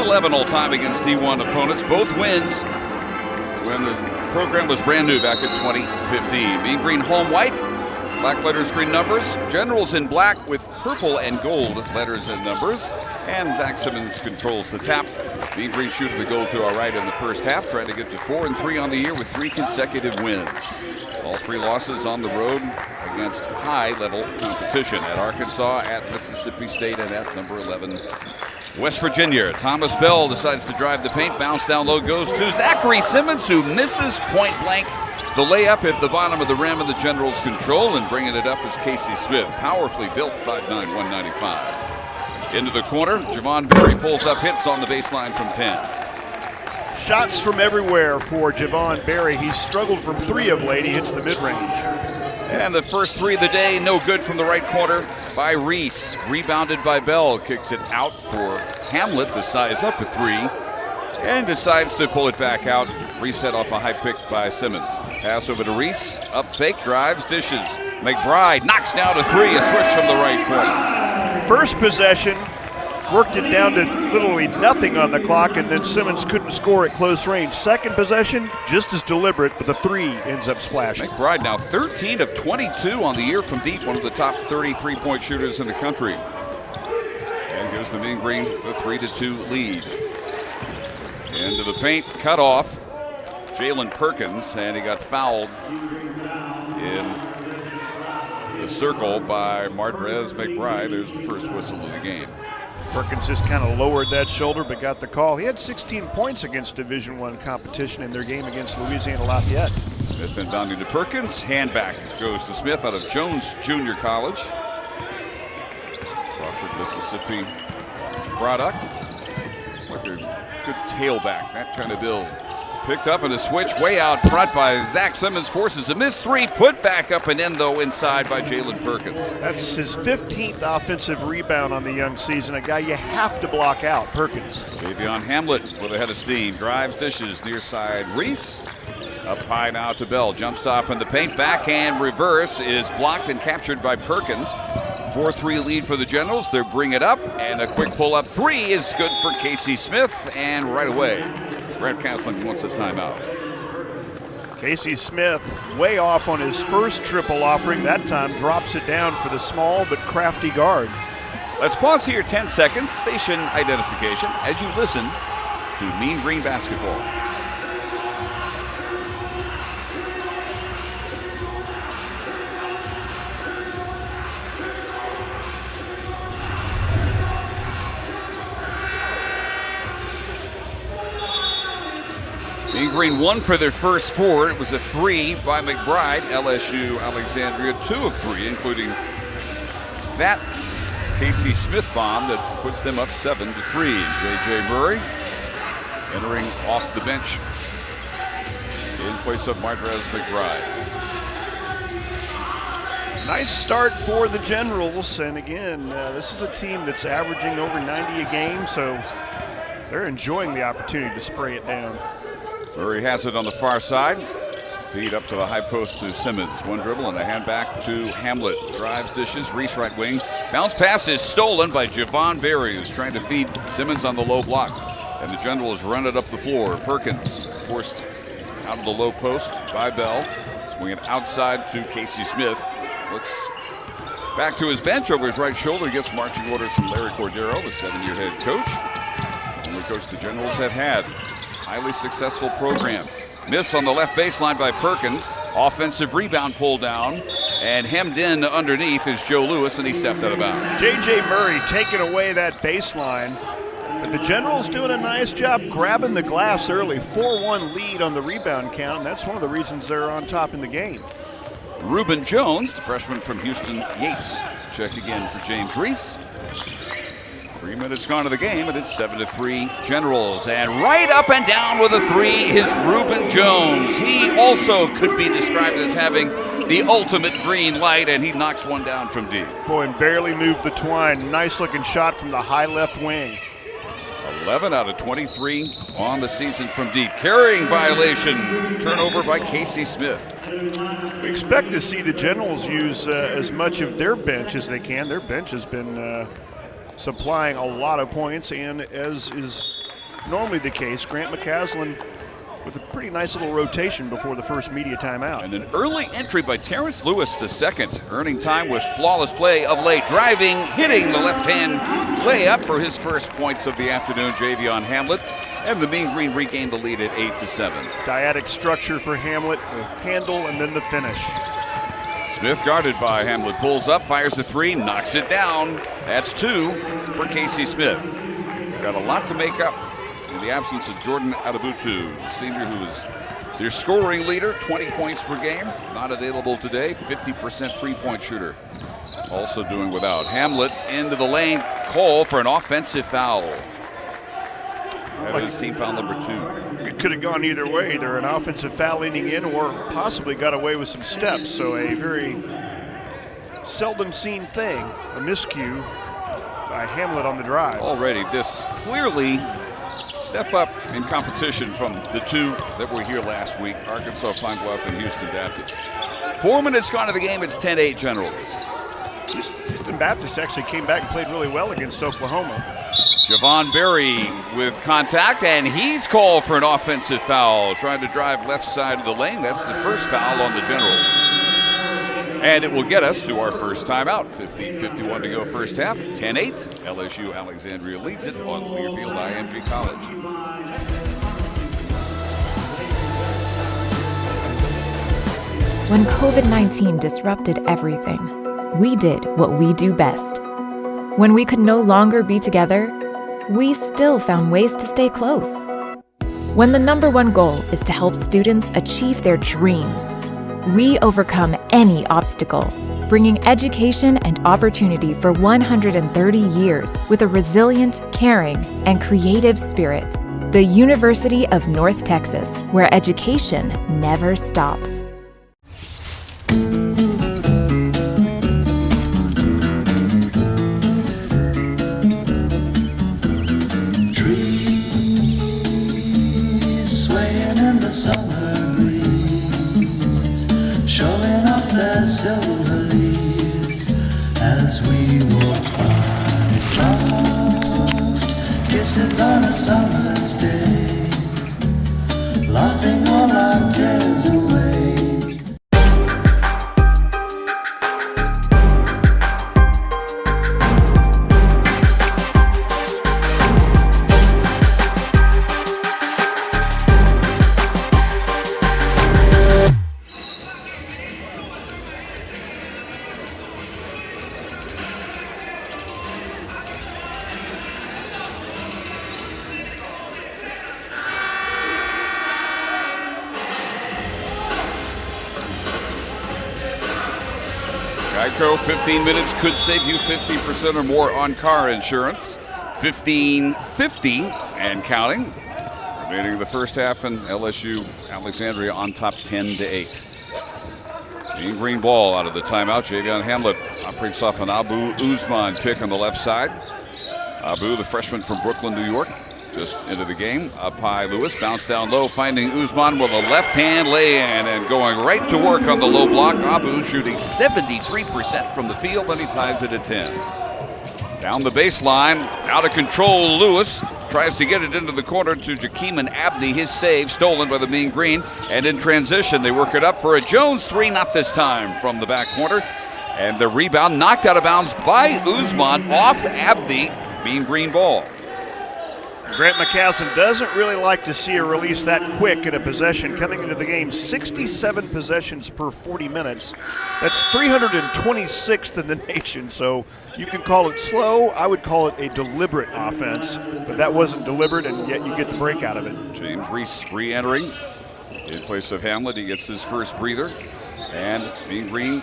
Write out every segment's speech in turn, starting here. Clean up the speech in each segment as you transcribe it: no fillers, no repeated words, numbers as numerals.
10-11 all time against D1 opponents. Both wins when the program was brand new back in 2015. Mean Green home white, black letters, green numbers. Generals in black with purple and gold letters and numbers. And Zach Simmons controls the tap. Mean Green shooting the goal to our right in the first half, trying to get to 4-3 on the year with 3 consecutive wins. All 3 losses on the road against high-level competition at Arkansas, at Mississippi State, and at number 11, West Virginia. Thomas Bell decides to drive the paint. Bounce down low goes to Zachary Simmons, who misses point blank. The layup at the bottom of the rim of the Generals' control, and bringing it up is Casey Smith. Powerfully built, 5'9", 195. Into the corner, Javon Berry pulls up hits on the baseline from 10. Shots from everywhere for Javon Berry. He's struggled from 3 of late. He hits the mid-range. And the first 3 of the day, no good from the right corner by Reese. Rebounded by Bell, kicks it out for Hamlet to size up a 3. And decides to pull it back out. Reset off a high pick by Simmons. Pass over to Reese. Up fake, drives, dishes. McBride knocks down a 3. A swish from the right corner. First possession, worked it down to literally nothing on the clock, and then Simmons couldn't score at close range. Second possession, just as deliberate, but the 3 ends up splashing. McBride now 13 of 22 on the year from deep, one of the top 30 three-point shooters in the country. And gives the Mean Green a 3-2 lead. Into the paint, cut off. Jalen Perkins, and he got fouled in the circle by Martinez McBride. There's the first whistle of the game. Perkins just kind of lowered that shoulder but got the call. He had 16 points against Division I competition in their game against Louisiana Lafayette. Smith inbounding to Perkins. Hand back goes to Smith out of Jones Junior College. Crawford, Mississippi product. It's like a good tailback, that kind of build. Picked up in a switch way out front by Zach Simmons, forces a missed 3, put back up and in though inside by Jalen Perkins. That's his 15th offensive rebound on the young season, a guy you have to block out, Perkins. Davion Hamlet with a head of steam, drives, dishes, near side Reese. Up high now to Bell, jump stop in the paint, backhand reverse is blocked and captured by Perkins. 4-3 lead for the Generals, they bring it up, and a quick pull-up 3 is good for Casey Smith, and right away, Brad Castling wants a timeout. Casey Smith way off on his first triple offering. That time drops it down for the small but crafty guard. Let's pause here 10 seconds, station identification, as you listen to Mean Green basketball. Mean Green 1 for their first 4. It was a 3 by McBride. LSU, Alexandria 2 of 3, including that Casey Smith bomb that puts them up 7-3. J.J. Murray entering off the bench in place of Martinez McBride. Nice start for the Generals, and again, this is a team that's averaging over 90 a game, so they're enjoying the opportunity to spray it down. Murray has it on the far side. Feed up to the high post to Simmons. One dribble and a hand back to Hamlet. Drives, dishes, Reese right wing. Bounce pass is stolen by Javon Berry, who's trying to feed Simmons on the low block. And the Generals run it up the floor. Perkins forced out of the low post by Bell. Swing it outside to Casey Smith. Looks back to his bench over his right shoulder. Gets marching orders from Larry Cordero, the 7-year head coach. Only coach the Generals have had. Highly successful program. Miss on the left baseline by Perkins. Offensive rebound pulled down and hemmed in underneath is Joe Lewis, and he stepped out of bounds. J.J. Murray taking away that baseline. But the Generals doing a nice job grabbing the glass early. 4-1 lead on the rebound count, and that's one of the reasons they're on top in the game. Reuben Jones, the freshman from Houston Yates. Check again for James Reese. 3 minutes gone to the game, and it's 7-3 Generals. And right up and down with a 3 is Reuben Jones. He also could be described as having the ultimate green light, and he knocks one down from deep. Boy, and barely moved the twine. Nice looking shot from the high left wing. 11 out of 23 on the season from deep. Carrying violation, turnover by Casey Smith. We expect to see the Generals use as much of their bench as they can. Their bench has been supplying a lot of points, and as is normally the case. Grant McCaslin with a pretty nice little rotation before the first media timeout. And an early entry by Terrence Lewis II, earning time with flawless play of late, driving, hitting the left-hand layup for his first points of the afternoon. Javion Hamlet, and the Mean Green regained the lead at 8-7. Dyadic structure for Hamlet, the handle and then the finish. Smith guarded by Hamlet, pulls up, fires the three, knocks it down. That's 2 for Casey Smith. Got a lot to make up in the absence of Jordan Adabutu, the senior who is their scoring leader, 20 points per game. Not available today, 50% three-point shooter. Also doing without. Hamlet into the lane, call for an offensive foul. That is team foul number 2. It could have gone either way, either an offensive foul leaning in or possibly got away with some steps. So a very seldom seen thing, a miscue by Hamlet on the drive. Already this clearly step up in competition from the 2 that were here last week, Arkansas Pine Bluff and Houston Baptist. 4 minutes gone to the game, it's 10-8 Generals. Houston Baptist actually came back and played really well against Oklahoma. Javon Berry with contact, and he's called for an offensive foul. Trying to drive left side of the lane. That's the first foul on the Generals. And it will get us to our first timeout. 15:51 to go first half. 10-8. LSU Alexandria leads it on Learfield IMG College. When COVID-19 disrupted everything, we did what we do best. When we could no longer be together, we still found ways to stay close. When the #1 goal is to help students achieve their dreams, we overcome any obstacle, bringing education and opportunity for 130 years with a resilient, caring, and creative spirit. The University of North Texas, where education never stops. Silver leaves as we walk by, soft kisses on a summer's day, laughing all our cares away. Geico, 15 minutes could save you 50% or more on car insurance. 15:50 and counting. Remaining the first half, and LSU Alexandria on top 10-8. Mean Green ball out of the timeout. Javion Hamlet operates off an Abu Usman pick on the left side. Abu, the freshman from Brooklyn, New York, just into the game. Up high, Lewis bounced down low, finding Usman with a left-hand lay-in and going right to work on the low block. Abu shooting 73% from the field, and he ties it at 10. Down the baseline, out of control, Lewis tries to get it into the corner to Jakeem and Abney. His save stolen by the Mean Green, and in transition they work it up for a Jones three, not this time from the back corner. And the rebound knocked out of bounds by Usman off Abney. Mean Green ball. Grant McCaslin doesn't really like to see a release that quick in a possession. Coming into the game, 67 possessions per 40 minutes. That's 326th in the nation, so you can call it slow. I would call it a deliberate offense, but that wasn't deliberate, and yet you get the break out of it. James Reese re-entering in place of Hamlet. He gets his first breather, and Mean Green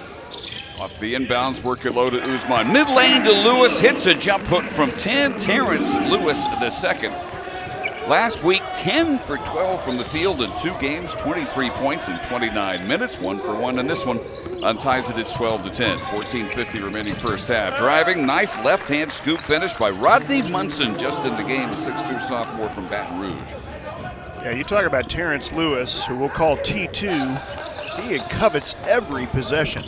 off the inbounds, work it low to Usman. Mid-lane to Lewis, hits a jump hook from 10. Terrence Lewis II. Last week, 10 for 12 from the field in 2 games, 23 points in 29 minutes, 1 for 1 in this one. Unties it at 12-10, 14:50 remaining first half. Driving, nice left-hand scoop finish by Rodney Munson, just in the game, a 6'2 sophomore from Baton Rouge. Yeah, you talk about Terrence Lewis, who we'll call T2. He covets every possession.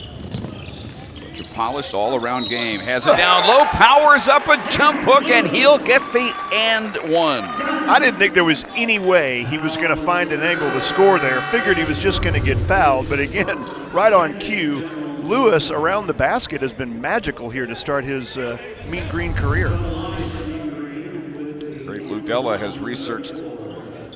polished all-around game. Has it down low, powers up a jump hook, and he'll get the and one. I didn't think there was any way he was going to find an angle to score there. Figured he was just going to get fouled, but again, right on cue, Lewis around the basket has been magical here to start his Mean Green career. Great Lou Della has researched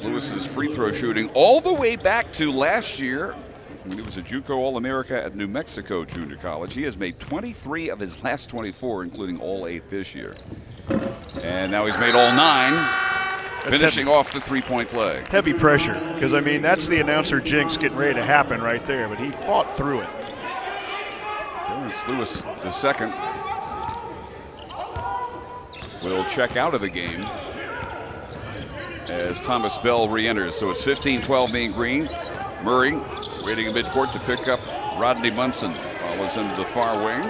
Lewis's free throw shooting all the way back to last year when he was a JUCO All-America at New Mexico Junior College. He has made 23 of his last 24, including all 8 this year. And now he's made all 9, finishing off the three-point play. Heavy pressure, because, I mean, that's the announcer jinx getting ready to happen right there, but he fought through it. Terrence Lewis, the second, will check out of the game as Thomas Bell re-enters. So it's 15-12 Mean Green. Murray waiting in midcourt to pick up Rodney Munson. Follows him to the far wing.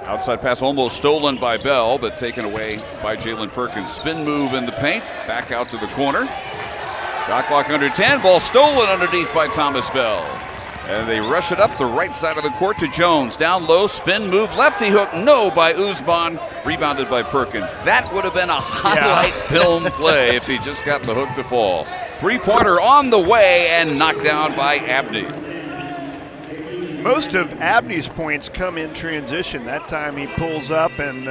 Outside pass almost stolen by Bell, but taken away by Jalen Perkins. Spin move in the paint. Back out to the corner. Shot clock under 10. Ball stolen underneath by Thomas Bell. And they rush it up the right side of the court to Jones. Down low, spin move, lefty hook, no by Usman. Rebounded by Perkins. That would have been a highlight film play if he just got the hook to fall. Three-pointer on the way and knocked down by Abney. Most of Abney's points come in transition. That time he pulls up and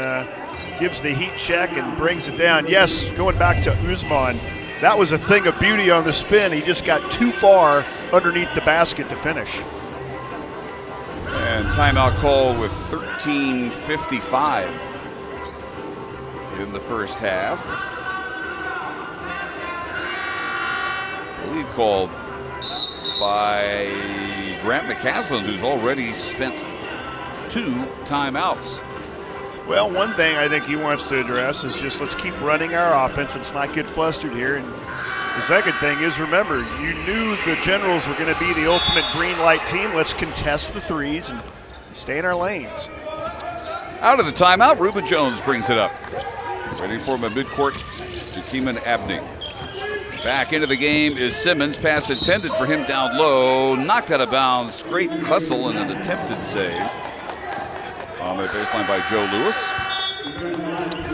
gives the heat check and brings it down. Yes, going back to Usman, that was a thing of beauty on the spin. He just got too far underneath the basket to finish. And timeout call with 13:55 in the first half. I believe called by Grant McCaslin, who's already spent 2 timeouts. Well, one thing I think he wants to address is just let's keep running our offense. Let's not get flustered here. And the second thing is, remember, you knew the Generals were going to be the ultimate green light team. Let's contest the threes and stay in our lanes. Out of the timeout, Reuben Jones brings it up. Ready for him at midcourt, Jakeeman Abney. Back into the game is Simmons. Pass intended for him down low. Knocked out of bounds. Great hustle and an attempted save on the baseline by Joe Lewis.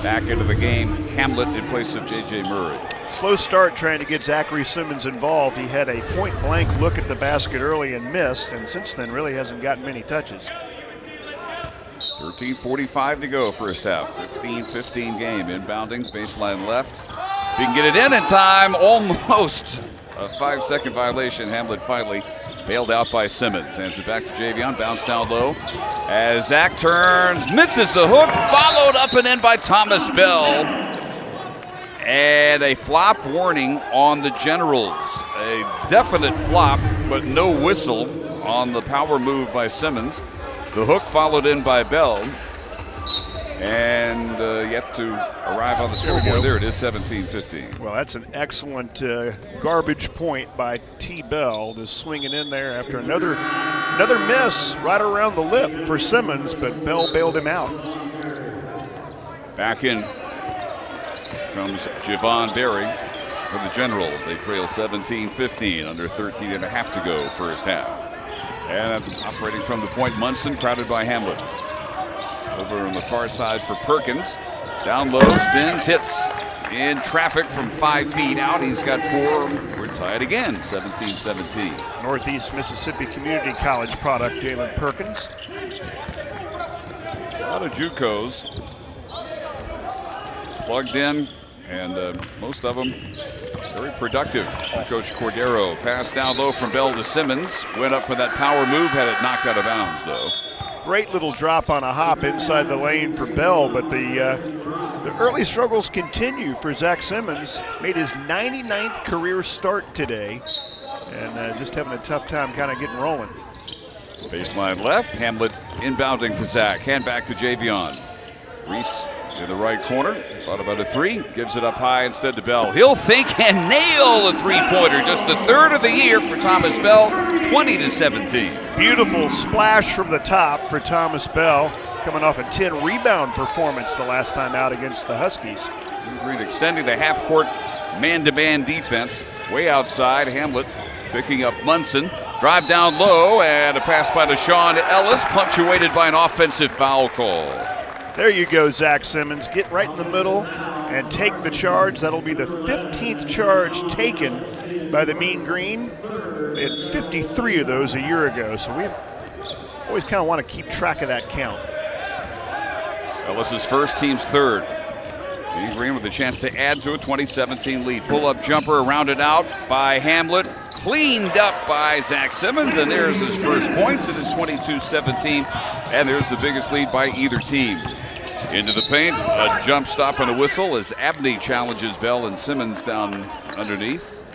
Back into the game, Hamlet in place of J.J. Murray. Slow start trying to get Zachary Simmons involved. He had a point-blank look at the basket early and missed, and since then really hasn't gotten many touches. 13:45 to go first half. 15-15 game. Inbounding, baseline left. If he can get it in time, almost a 5-second violation. Hamlet finally bailed out by Simmons. Hands it back to Javion, bounce down low. As Zach turns, misses the hook, followed up and in by Thomas Bell. And a flop warning on the Generals. A definite flop, but no whistle on the power move by Simmons. The hook followed in by Bell. And yet to arrive on the scoreboard. There it is, 17-15. Well, that's an excellent garbage point by T. Bell, just swinging in there after another miss right around the lip for Simmons, but Bell bailed him out. Back in comes Javon Berry for the Generals. They trail 17-15, under 13 and a half to go first half. And operating from the point, Munson, crowded by Hamlet. Over on the far side for Perkins. Down low, spins, hits in traffic from 5 feet out. He's got 4. We're tied again, 17-17. Northeast Mississippi Community College product, Jalen Perkins. A lot of JUCOs plugged in, and most of them very productive. Coach Cordero passed down low from Bell to Simmons. Went up for that power move, had it knocked out of bounds, though. Great little drop on a hop inside the lane for Bell, but the early struggles continue for Zach Simmons. Made his 99th career start today, and just having a tough time kind of getting rolling. Baseline left, Hamlet inbounding to Zach. Hand back to Javion. Reese in the right corner, thought about a 3, gives it up high instead to Bell. He'll think and nail the 3-pointer, just the 3rd of the year for Thomas Bell, 20-17. Beautiful splash from the top for Thomas Bell, coming off a 10 rebound performance the last time out against the Huskies. Green extending the half-court man-to-man defense. Way outside, Hamlet picking up Munson. Drive down low, and a pass by Deshaun Ellis, punctuated by an offensive foul call. There you go, Zach Simmons. Get right in the middle and take the charge. That'll be the 15th charge taken by the Mean Green. They had 53 of those a year ago, so we always kind of want to keep track of that count. Ellis's first, team's third. Mean Green with a chance to add to a 2017 lead. Pull-up jumper rounded out by Hamlet. Cleaned up by Zach Simmons, and there's his first points. It is 22-17, and there's the biggest lead by either team. Into the paint, a jump stop and a whistle as Abney challenges Bell and Simmons down underneath.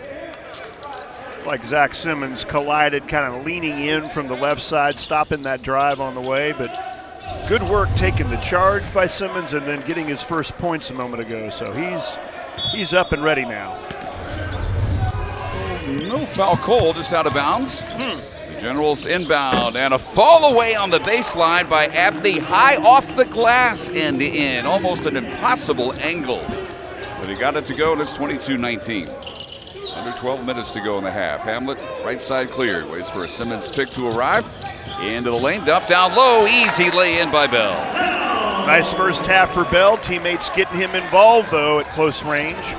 Like Zach Simmons collided, kind of leaning in from the left side, stopping that drive on the way, but good work taking the charge by Simmons and then getting his first points a moment ago. So he's up and ready now. No foul call, just out of bounds. The Generals inbound, and a fall away on the baseline by Abney, high off the glass end to end. Almost an impossible angle. But he got it to go, and it's 22-19. Under 12 minutes to go in the half. Hamlet, right side cleared. Waits for a Simmons pick to arrive. Into the lane, dump down low. Easy lay in by Bell. Nice first half for Bell. Teammates getting him involved, though, at close range.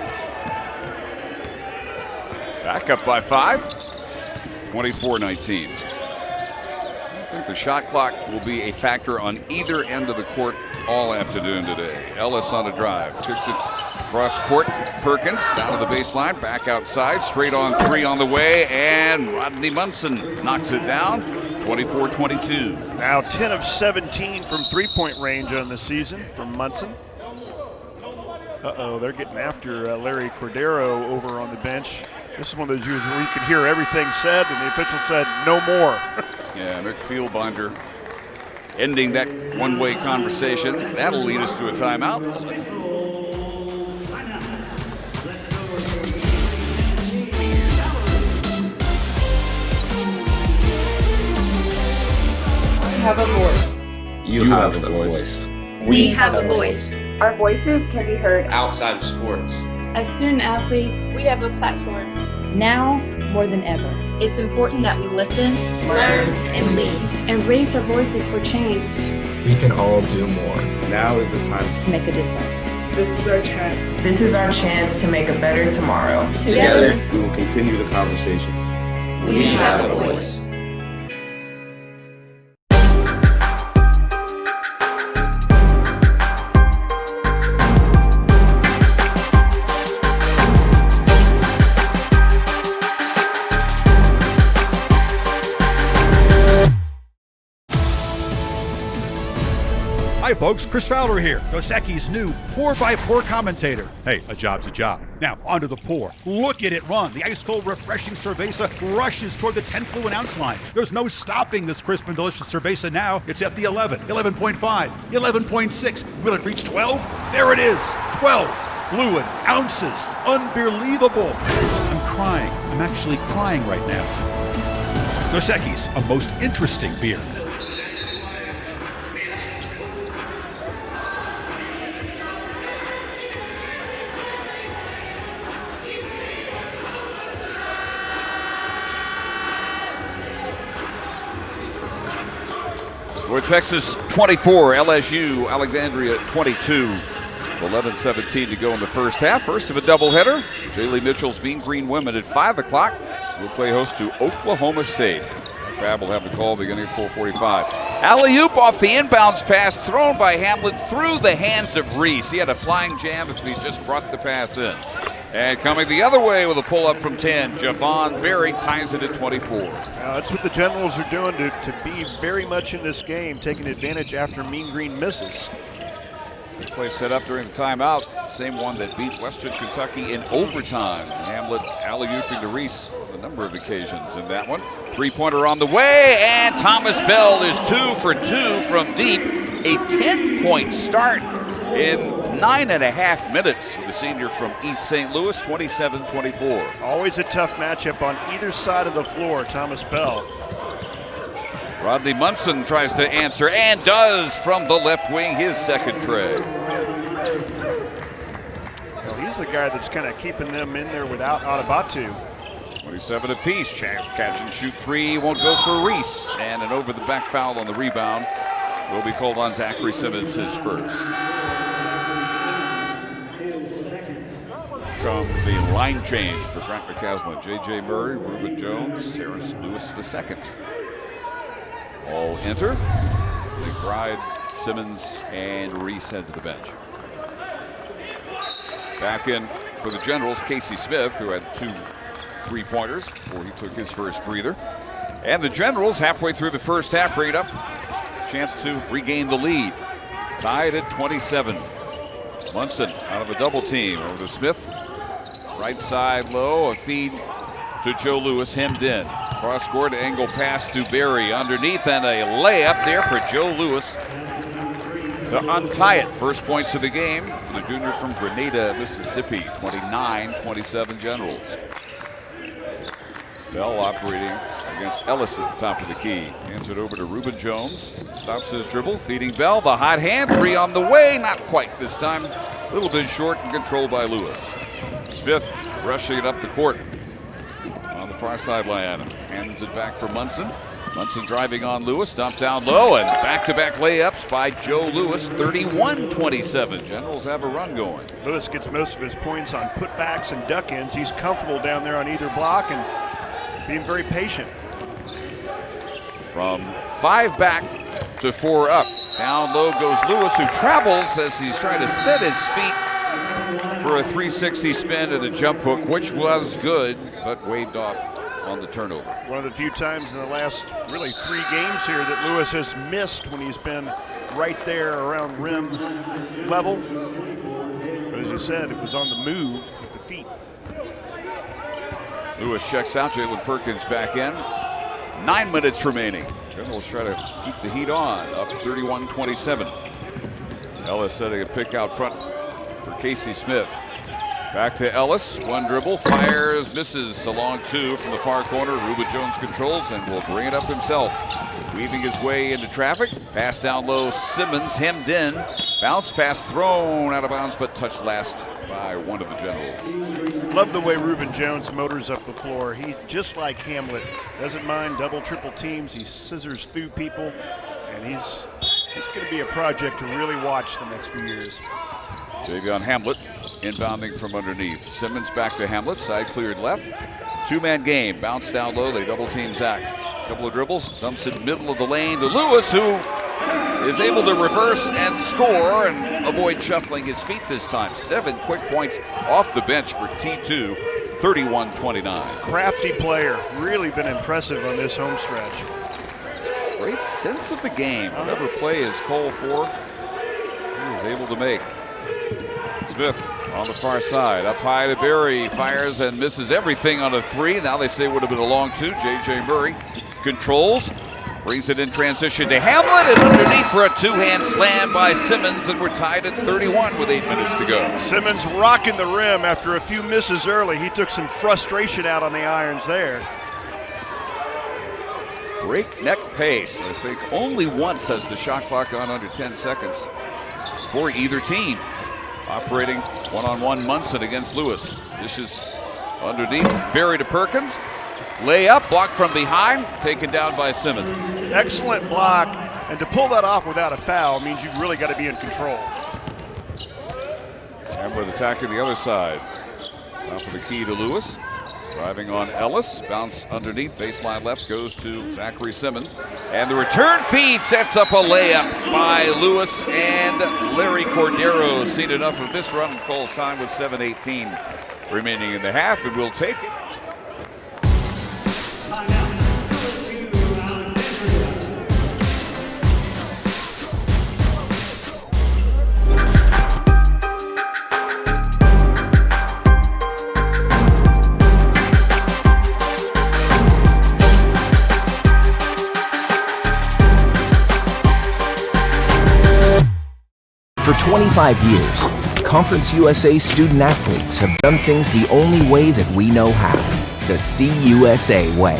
Back up by 5. 24-19. I think the shot clock will be a factor on either end of the court all afternoon today. Ellis on a drive. Kicks it cross court. Perkins down to the baseline. Back outside. Straight on three on the way. And Rodney Munson knocks it down. 24-22. Now 10 of 17 from three-point range on the season from Munson. Uh-oh, they're getting after Larry Cordero over on the bench. This is one of those years where you can hear everything said, and the official said no more. Yeah, Mick Fieldbinder ending that one-way conversation. That'll lead us to a timeout. Have a voice. You have a voice. We have a voice. Our voices can be heard Outside sports. As student athletes, we have a platform. Now more than ever. It's important that we listen, learn, and lead, and raise our voices for change. We can all do more. Now is the time To make a difference. This is our chance. This is our chance to make a better tomorrow. Together, we will continue the conversation. We have a voice. Hi folks, Chris Fowler here, Dos Equis' new pour-by-pour commentator. Hey, a job's a job. Now, onto the pour. Look at it run. The ice-cold, refreshing cerveza rushes toward the 10 fluid ounce line. There's no stopping this crisp and delicious cerveza now. It's at the 11, 11.5, 11.6. Will it reach 12? There it is, 12 fluid ounces. Unbelievable. I'm crying. I'm actually crying right now. Dos Equis, a most interesting beer. With Texas 24, LSU, Alexandria 22. 11-17 to go in the first half. First of a doubleheader. Jaylee Mitchell's Mean Green women at 5 o'clock. We'll play host to Oklahoma State. Fab will have the call beginning at 4:45. Alley-oop off the inbounds pass thrown by Hamlet through the hands of Reese. He had a flying jam if he just brought the pass in. And coming the other way with a pull-up from 10, Javon Berry ties it at 24. Now that's what the Generals are doing to be very much in this game, taking advantage after Mean Green misses. This play set up during the timeout, same one that beat Western Kentucky in overtime. Hamlet alley-ooping to Reese on a number of occasions in that one. Three-pointer on the way, and Thomas Bell is 2 for 2 from deep. A 10-point start in 9.5 minutes for the senior from East St. Louis, 27-24. Always a tough matchup on either side of the floor, Thomas Bell. Rodney Munson tries to answer and does from the left wing, his second tray. Well, he's the guy that's kind of keeping them in there without Atabatu. 27 apiece. Catch and shoot three won't go for Reese. And an over-the-back foul on the rebound will be called on Zachary Simmons, his first. Comes the line change for Grant McCaslin. J.J. Murray, Reuben Jones, Terrence Lewis II. All enter. McBride, Simmons, and Reese head to the bench. Back in for the Generals, Casey Smith, who had 2 3-pointers before he took his first breather. And the Generals, halfway through the first half, bring it up. Chance to regain the lead. Tied at 27. Munson out of a double team over to Smith. Right side low, a feed to Joe Lewis, hemmed in. Cross court angle pass to Berry underneath, and a layup there for Joe Lewis to untie it. First points of the game for the junior from Grenada, Mississippi. 29-27 Generals. Bell operating against Ellis at the top of the key. Hands it over to Reuben Jones. Stops his dribble, feeding Bell. The hot hand, 3 on the way. Not quite this time. A little bit short and controlled by Lewis. Smith rushing it up the court on the far sideline. Hands it back for Munson. Munson driving on Lewis, dumped down low, and back-to-back layups by Joe Lewis, 31-27. Generals have a run going. Lewis gets most of his points on putbacks and duck-ins. He's comfortable down there on either block and being very patient. From 5 back to 4 up. Down low goes Lewis, who travels as he's trying to set his feet for a 360 spin and a jump hook, which was good, but waved off on the turnover. One of the few times in the last really 3 games here that Lewis has missed when he's been right there around rim level. But as you said, it was on the move with the feet. Lewis checks out. Jalen Perkins back in. 9 minutes remaining. Generals try to keep the heat on. Up 31-27. Ellis setting a pick out front for Casey Smith. Back to Ellis. 1 dribble. Fires. Misses. Along 2 from the far corner. Reuben Jones controls and will bring it up himself. Weaving his way into traffic. Pass down low. Simmons hemmed in. Bounce pass thrown out of bounds, but touched last by one of the Generals. Love the way Reuben Jones motors up the floor. He, just like Hamlet, doesn't mind double, triple teams. He scissors through people, and he's going to be a project to really watch the next few years. Javion Hamlet inbounding from underneath. Simmons back to Hamlet, side cleared left. 2-man game, bounce down low, they double team Zach. Couple of dribbles, dumps it middle of the lane to Lewis, who is able to reverse and score and avoid shuffling his feet this time. 7 quick points off the bench for T2, 31-29. Crafty player, really been impressive on this home stretch. Great sense of the game. Whatever play is called for, he is able to make. Smith on the far side, up high to Berry, fires and misses everything on a 3. Now they say it would have been a long 2. J.J. Murray controls, brings it in transition to Hamlet, and underneath for a 2-hand slam by Simmons, and we're tied at 31 with 8 minutes to go. Simmons rocking the rim after a few misses early. He took some frustration out on the irons there. Breakneck pace. I think only once has the shot clock gone under 10 seconds for either team. Operating one-on-one Munson against Lewis. Dishes underneath, Berry to Perkins. Layup, blocked from behind, taken down by Simmons. Excellent block, and to pull that off without a foul means you've really got to be in control. And with attacking the other side. Top of the key to Lewis. Driving on Ellis, bounce underneath, baseline left goes to Zachary Simmons. And the return feed sets up a layup by Lewis, and Larry Cordero seen enough of this run and calls time with 7:18 remaining in the half, and we'll take it. For 25 years, Conference USA student athletes have done things the only way that we know how, the CUSA way.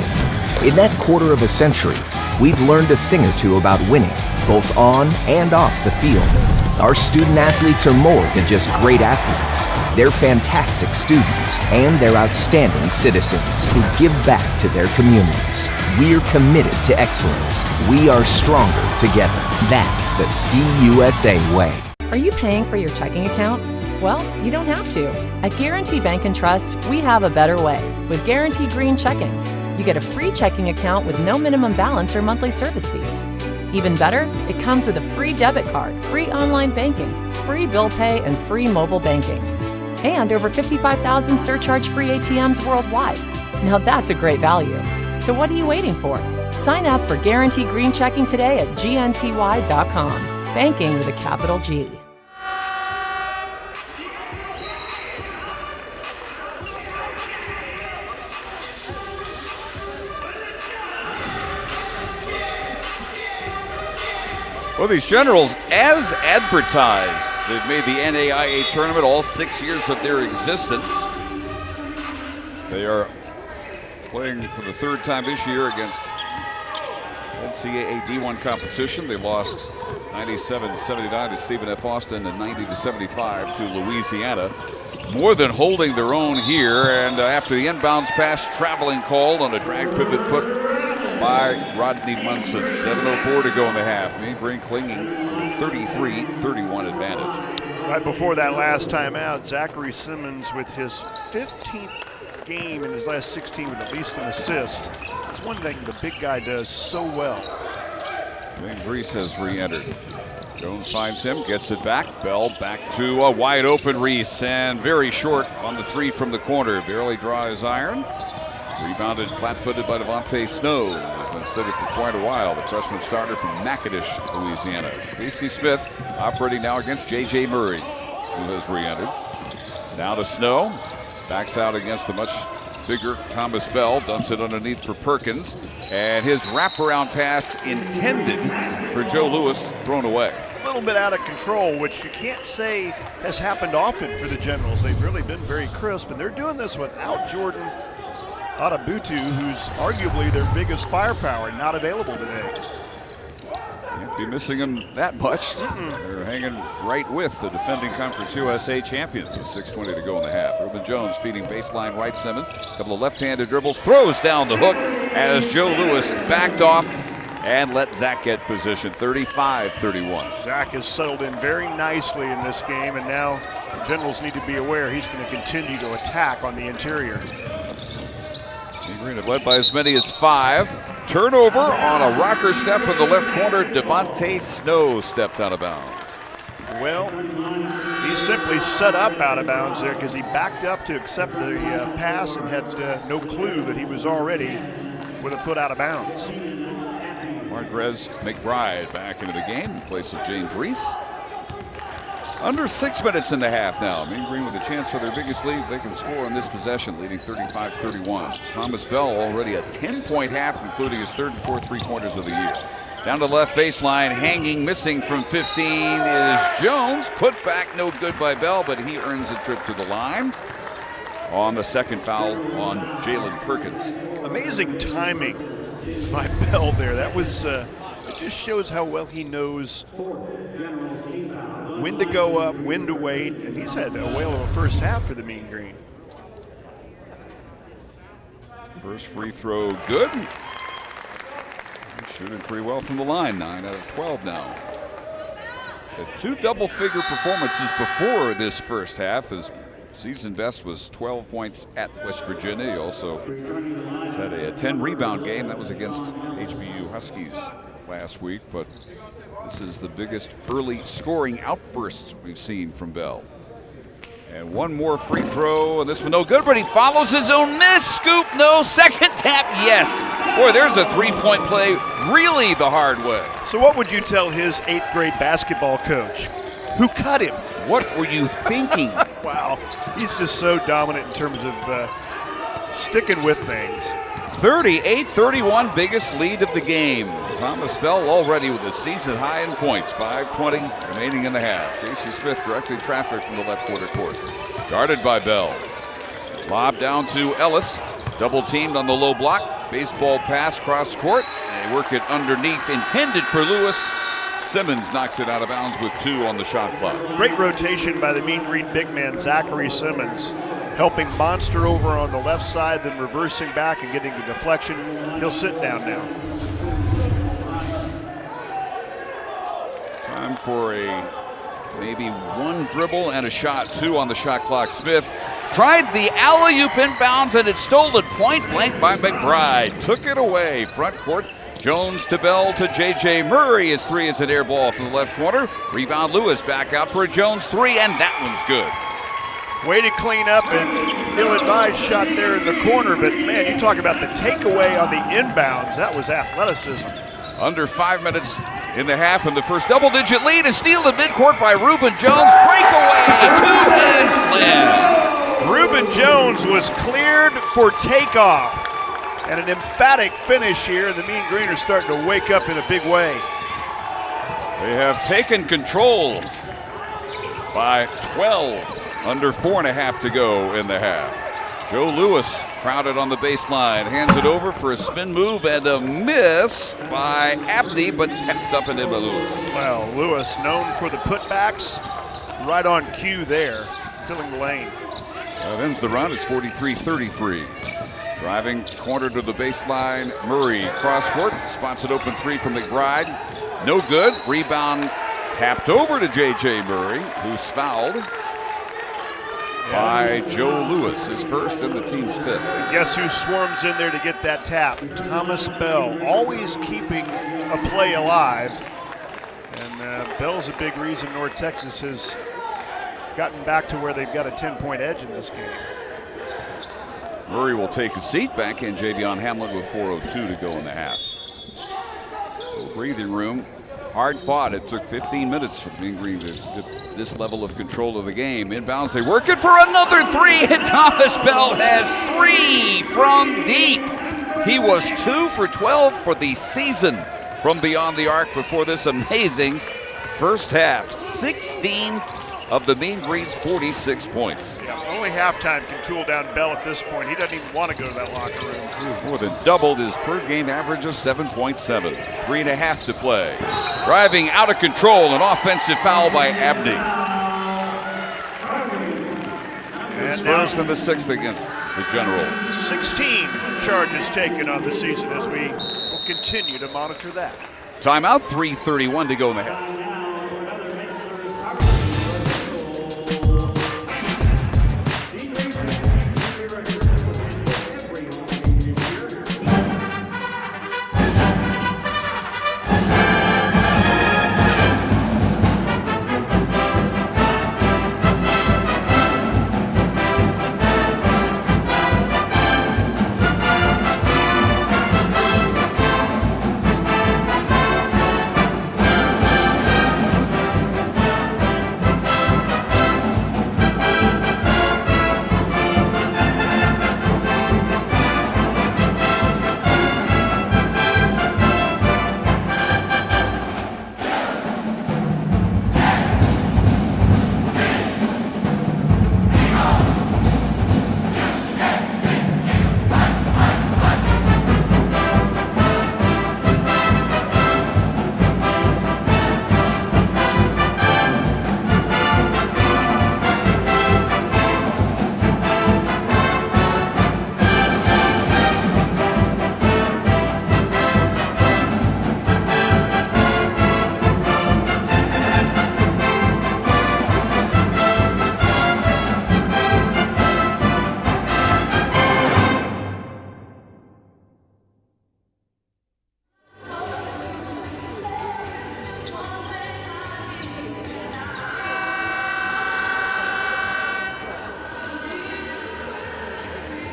In that quarter of a century, we've learned a thing or two about winning, both on and off the field. Our student athletes are more than just great athletes. They're fantastic students, and they're outstanding citizens who give back to their communities. We're committed to excellence. We are stronger together. That's the CUSA way. Are you paying for your checking account? Well, you don't have to. At Guarantee Bank and Trust, we have a better way with Guarantee Green Checking. You get a free checking account with no minimum balance or monthly service fees. Even better, it comes with a free debit card, free online banking, free bill pay, and free mobile banking. And over 55,000 surcharge-free ATMs worldwide. Now that's a great value. So what are you waiting for? Sign up for Guarantee Green Checking today at gnty.com. Banking with a capital G. Well, these Generals, as advertised, they've made the NAIA tournament all 6 years of their existence. They are playing for the third time this year against NCAA D1 competition. They lost 97-79 to Stephen F. Austin and 90-75 to Louisiana. More than holding their own here, and after the inbounds pass, traveling called on a drag pivot put by Rodney Munson. 7:04 to go in the half. Mean Green clinging 33-31 advantage. Right before that last timeout, Zachary Simmons with his 15th game in his last 16 with at least an assist. It's one thing the big guy does so well. James Reese has re-entered. Jones finds him, gets it back. Bell back to a wide open Reese, and very short on the three from the corner. Barely draw his iron. Rebounded flat-footed by Devontae Snow. Has been sitting for quite a while. The freshman starter from Natchitoches, Louisiana. Casey Smith operating now against J.J. Murray, who has re-entered. Now to Snow. Backs out against the much bigger Thomas Bell. Dumps it underneath for Perkins. And his wraparound pass intended for Joe Lewis thrown away. A little bit out of control, which you can't say has happened often for the Generals. They've really been very crisp, and they're doing this without Jordan Adabutu, who's arguably their biggest firepower, not available today. Can't be missing him that much. They're hanging right with the defending Conference USA champions. 6:20 to go in the half. Reuben Jones feeding baseline right Simmons. A couple of left-handed dribbles, throws down the hook as Joe Lewis backed off and let Zach get position. 35-31. Zach has settled in very nicely in this game, and now the Generals need to be aware he's going to continue to attack on the interior. Green have led by as many as 5. Turnover on a rocker step in the left corner. Devontae Snow stepped out of bounds. Well, he simply set up out of bounds there because he backed up to accept the pass and had no clue that he was already with a foot out of bounds. Mardrez McBride back into the game in place of James Reese. Under 6 minutes in the half now. Mean Green with a chance for their biggest lead. They can score on this possession, leading 35-31. Thomas Bell already a 10-point half, including his third and fourth three-pointers of the year. Down to left baseline, hanging, missing from 15 is Jones. Put back, no good by Bell, but he earns a trip to the line on the second foul on Jalen Perkins. Amazing timing by Bell there. That was, it just shows how well he knows when to go up, when to wait, and he's had a whale of a first half for the Mean Green. First free throw good. He's shooting pretty well from the line, 9 out of 12 now. He's had 2 double-figure performances before this first half. His season best was 12 points at West Virginia. He also has had a 10-rebound game. That was against HBU Huskies last week, but this is the biggest early scoring outburst we've seen from Bell. And one more free throw, and this one no good, but he follows his own miss. Scoop, no. Second tap, yes. Boy, there's a three-point play really the hard way. So what would you tell his 8th grade basketball coach who cut him? What were you thinking? Wow, he's just so dominant in terms of sticking with things. 38-31, biggest lead of the game. Thomas Bell already with a season high in points. 5:20 remaining in the half. Casey Smith directing traffic from the left quarter court. Guarded by Bell. Lob down to Ellis. Double teamed on the low block. Baseball pass cross court. They work it underneath. Intended for Lewis. Simmons knocks it out of bounds with 2 on the shot clock. Great rotation by the Mean Green big man, Zachary Simmons, helping Monster over on the left side, then reversing back and getting the deflection. He'll sit down now. Time for maybe 1 dribble and a shot, 2 on the shot clock. Smith tried the alley-oop inbounds and it's stolen point blank by McBride. Took it away, front court. Jones to Bell to J.J. Murray. His 3 is an air ball from the left corner. Rebound Lewis back out for a Jones 3, and that one's good. Way to clean up, and ill-advised shot there in the corner, but man, you talk about the takeaway on the inbounds. That was athleticism. Under 5 minutes in the half, and the first double-digit lead is stealed in midcourt by Reuben Jones. Breakaway, 2-hand slam. Reuben Jones was cleared for takeoff. And an emphatic finish here, and the Mean Green are starting to wake up in a big way. They have taken control by 12. Under 4.5 to go in the half. Joe Lewis crowded on the baseline, hands it over for a spin move and a miss by Abney, but tapped up and in by Lewis. Well, Lewis known for the putbacks, right on cue there, filling the lane. That ends the run. It's 43-33. Driving corner to the baseline, Murray cross court, spots it open 3 from McBride. No good. Rebound tapped over to J.J. Murray, who's fouled by Joe Lewis, his first and the team's 5th. And guess who swarms in there to get that tap? Thomas Bell, always keeping a play alive. And Bell's a big reason North Texas has gotten back to where they've got a 10-point edge in this game. Murray will take a seat. Back in Javion Hamlet with 4:02 to go in the half. Little breathing room. Hard fought. It took 15 minutes for Mean Green to get this level of control of the game. Inbounds, they work it for another 3, and Thomas Bell has 3 from deep. He was 2 for 12 for the season from beyond the arc before this amazing first half. 16 of the Mean Green's 46 points. Yeah, only halftime can cool down Bell at this point. He doesn't even want to go to that locker room. He's more than doubled his per-game average of 7.7. 3.5 to play. Driving out of control, an offensive foul by Abney. His first and the 6th against the Generals. 16 charges taken on the season as we will continue to monitor that. Timeout, 3:31 to go in the half.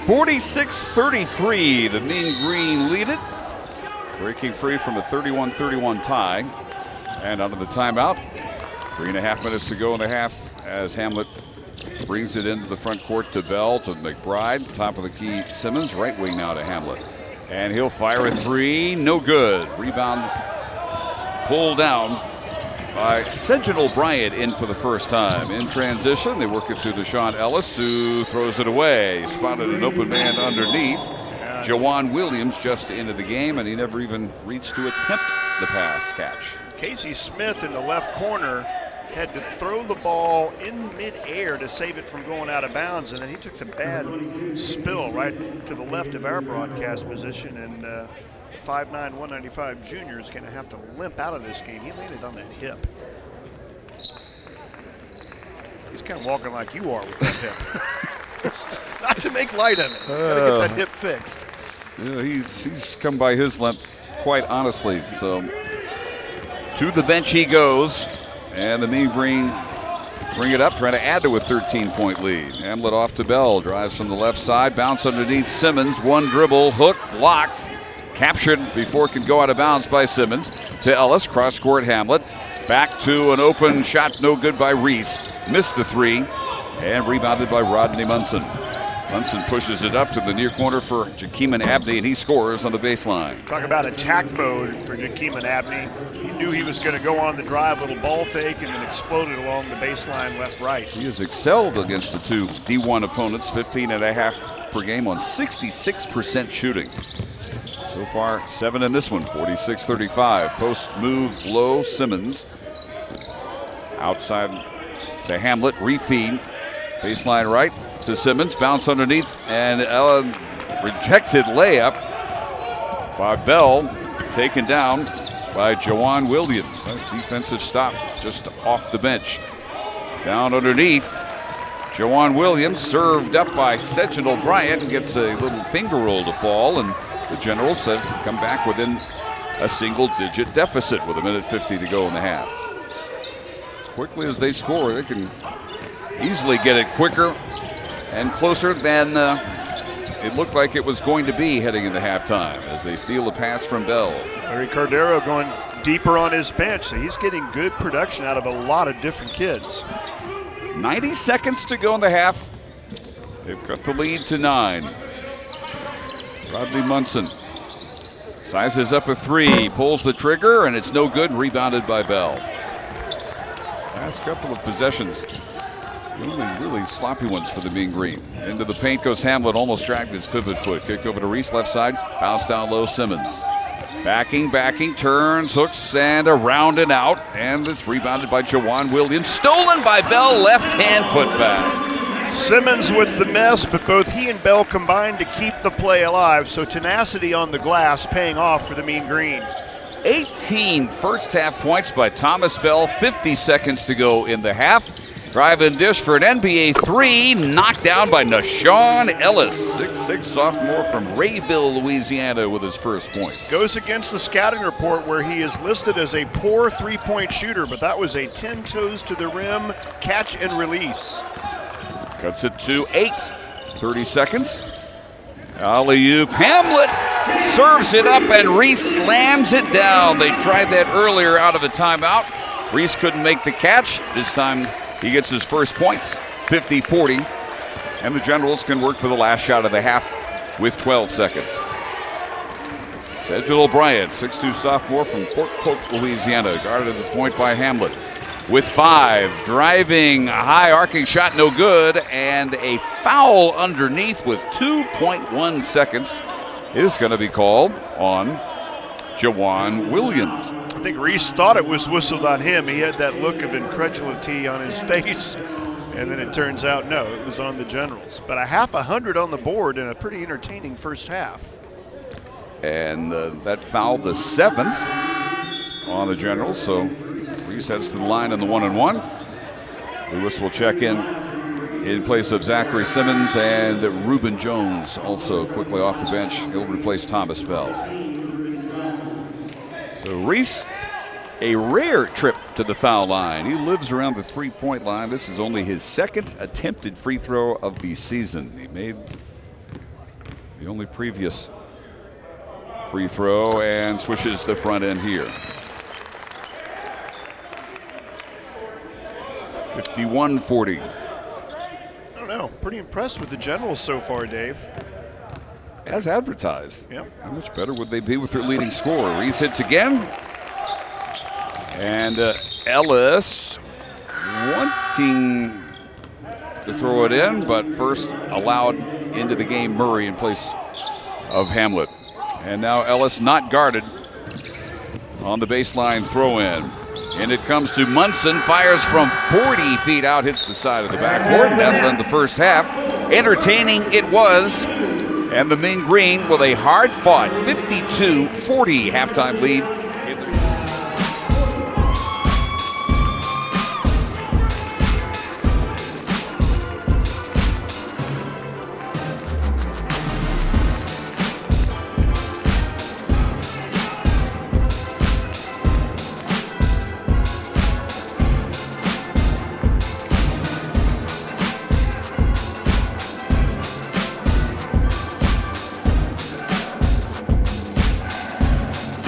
46-33, the Mean Green lead it. Breaking free from a 31-31 tie. And out of the timeout, 3.5 minutes to go in the half as Hamlet brings it into the front court to Bell, to McBride. Top of the key, Simmons, right wing now to Hamlet. And he'll fire a 3, no good. Rebound pulled down by Sejan O'Brien in for the first time. In transition, they work it to Deshaun Ellis, who throws it away. Spotted an open man underneath. Jawan Williams just into the game, and he never even reached to attempt the pass catch. Casey Smith in the left corner had to throw the ball in midair to save it from going out of bounds, and then he took some bad spill right to the left of our broadcast position, and 5'9", 195 junior is going to have to limp out of this game. He landed on that hip. He's kind of walking like you are with that hip. Not to make light of it. Got to get that hip fixed. Yeah, he's come by his limp quite honestly. So to the bench he goes, and the Mean Green bring it up, trying to add to a 13-point lead. Hamlet off to Bell, drives from the left side, bounce underneath Simmons, one dribble, hook, blocked, captured before it could go out of bounds by Simmons. To Ellis, cross court Hamlet, back to an open shot, no good by Reese, missed the three, and rebounded by Rodney Munson. Munson pushes it up to the near corner for Jakeeman Abney, and he scores on the baseline. Talk about attack mode for Jakeeman Abney. He knew he was going to go on the drive, little ball fake, and then exploded along the baseline left-right. He has excelled against the two D1 opponents, 15.5 per game on 66% shooting. So far, 7 in this one, 46-35. Post move low, Simmons. Outside to Hamlet, refeed. Baseline right to Simmons, bounce underneath, and rejected layup by Bell, taken down by Jawan Williams. Nice defensive stop just off the bench. Down underneath, Jawan Williams, served up by Sejin Bryant, and gets a little finger roll to fall, and the Generals have come back within a single-digit deficit with 1:50 to go in the half. As quickly as they score, they can easily get it quicker and closer than it looked like it was going to be heading into halftime as they steal a pass from Bell. Larry Cardero going deeper on his bench, so he's getting good production out of a lot of different kids. 90 seconds to go in the half. They've cut the lead to 9. Rodney Munson sizes up a three, pulls the trigger, and it's no good, rebounded by Bell. Last couple of possessions, really sloppy ones for the Mean Green. Into the paint goes Hamlet, almost dragged his pivot foot. Kick over to Reese, left side, bounce down low, Simmons. Backing, turns, hooks, and around and out. And it's rebounded by Jawan Williams. Stolen by Bell, left hand putback. Simmons with the mess, but both he and Bell combined to keep the play alive. So tenacity on the glass paying off for the Mean Green. 18 first half points by Thomas Bell, 50 seconds to go in the half. Drive and dish for an NBA three, knocked down by Nashawn Ellis, 6'6" sophomore from Rayville, Louisiana, with his first points. Goes against the scouting report where he is listed as a poor three-point shooter, but that was a 10 toes to the rim catch and release. Cuts it to 8, 30 seconds. Alley-oop, Hamlet serves it up and Reese slams it down. They tried that earlier out of a timeout. Reese couldn't make the catch. This time he gets his first points, 50-40. And the Generals can work for the last shot of the half with 12 seconds. Sejin Bryant, 6'2" sophomore from Fort Polk, Louisiana, guarded at the point by Hamlet. With 5, driving, a high arcing shot, no good, and a foul underneath with 2.1 seconds is going to be called on Jawan Williams. I think Reese thought it was whistled on him. He had that look of incredulity on his face, and then it turns out, no, it was on the Generals. But a half 100 on the board and a pretty entertaining first half. And that foul, the 7th on the Generals, so Reese heads to the line in the 1-and-1. Lewis will check in place of Zachary Simmons, and Reuben Jones also quickly off the bench. He'll replace Thomas Bell. So Reese, a rare trip to the foul line. He lives around the three-point line. This is only his 2nd attempted free throw of the season. He made the only previous free throw and swishes the front end here. 51-40. I don't know. Pretty impressed with the Generals so far, Dave. As advertised. Yep. How much better would they be with their leading scorer? Reese hits again. And Ellis wanting to throw it in, but first allowed into the game Murray in place of Hamlet. And now Ellis not guarded on the baseline throw in. And it comes to Munson, fires from 40 feet out, hits the side of the backboard. That'll end the first half. Entertaining it was. And the Mean Green with a hard-fought 52-40 halftime lead.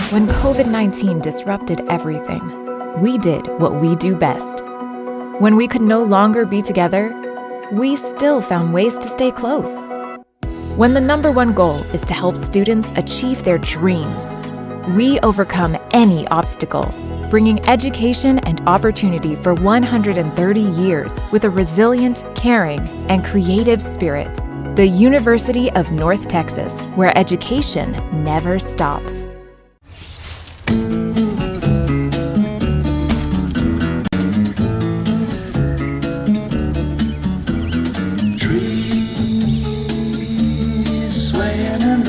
When COVID-19 disrupted everything, we did what we do best. When we could no longer be together, we still found ways to stay close. When the number one goal is to help students achieve their dreams, we overcome any obstacle, bringing education and opportunity for 130 years with a resilient, caring, and creative spirit. The University of North Texas, where education never stops.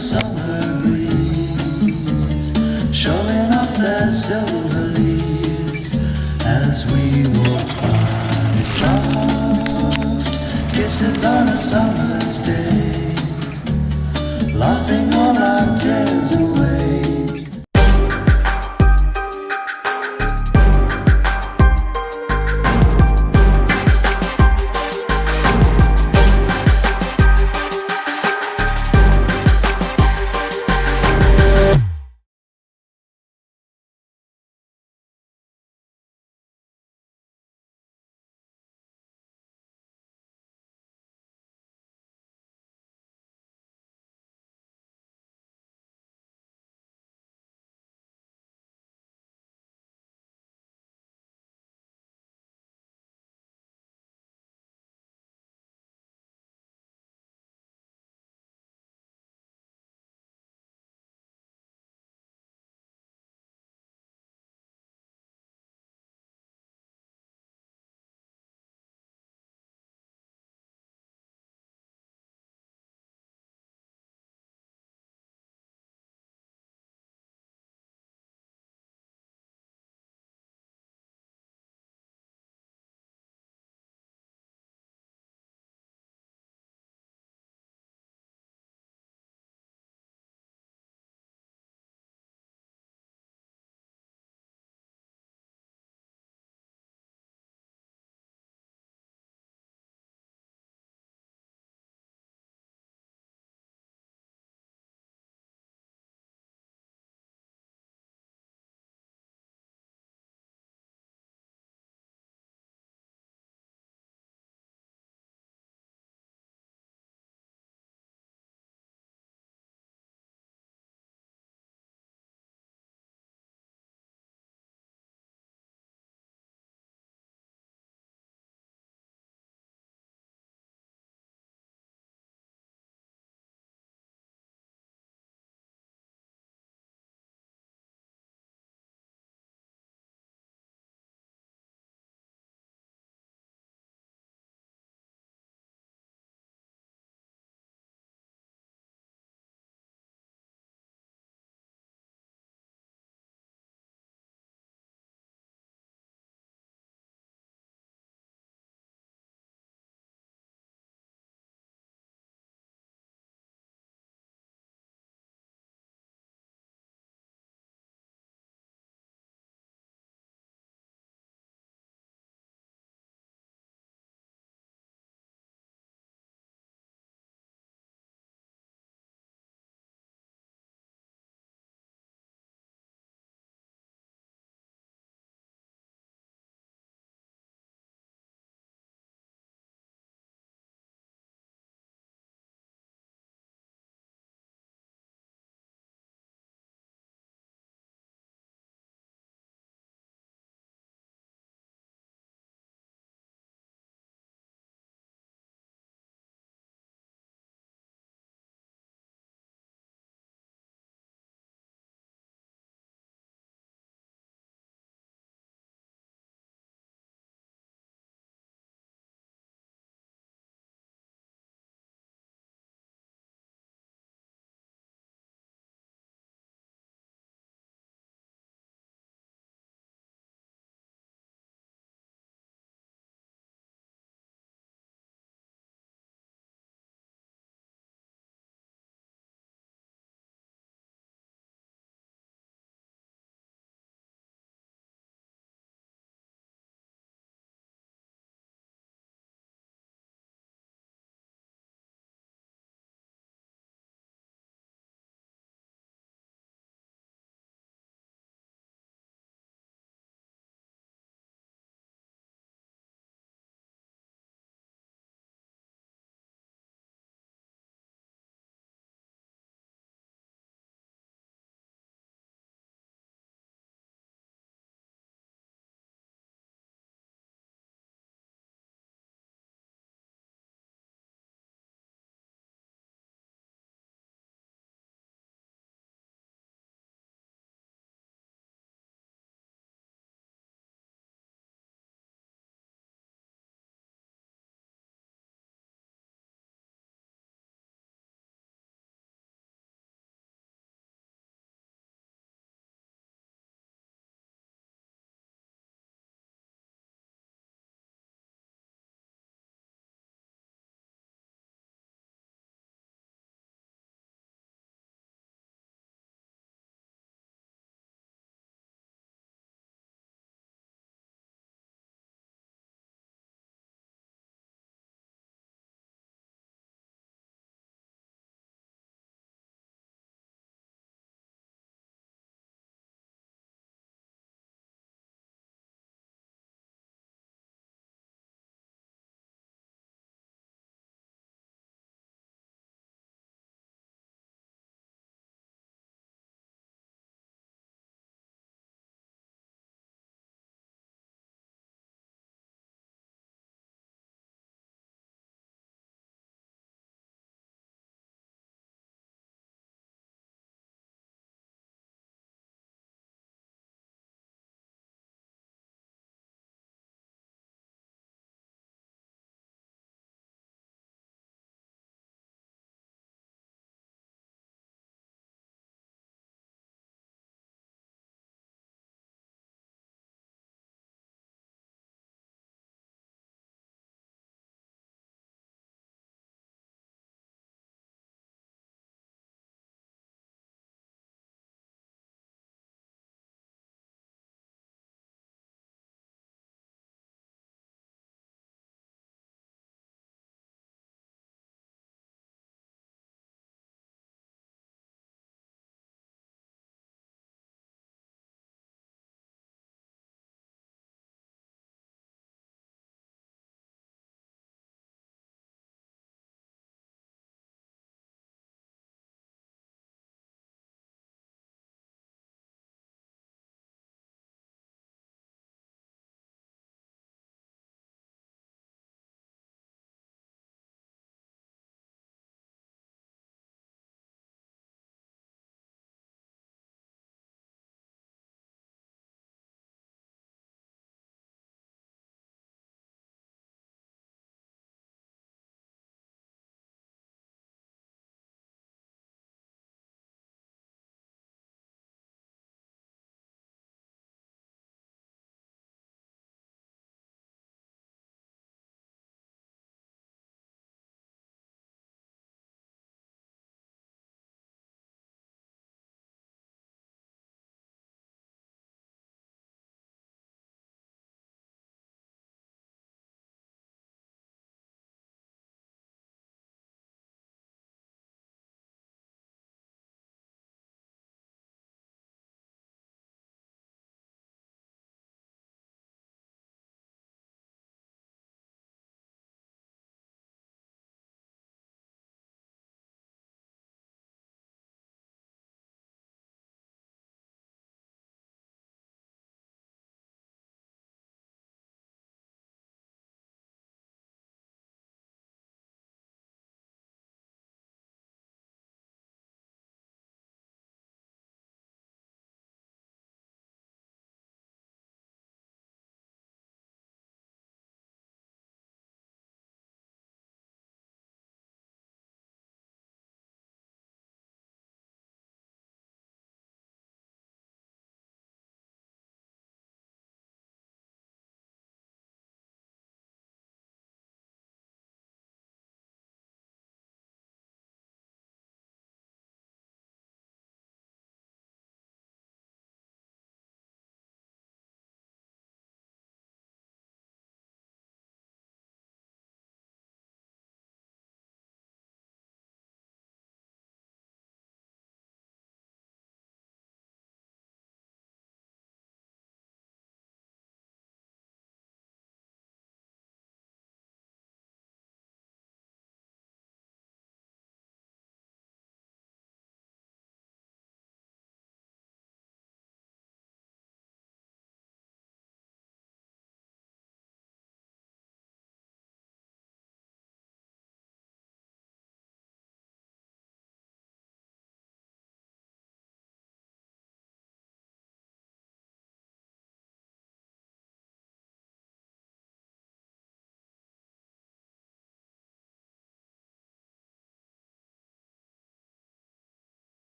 Summer breeze, showing off their silver leaves as we walk by. Soft kisses on a summer's day, laughing all our cares away.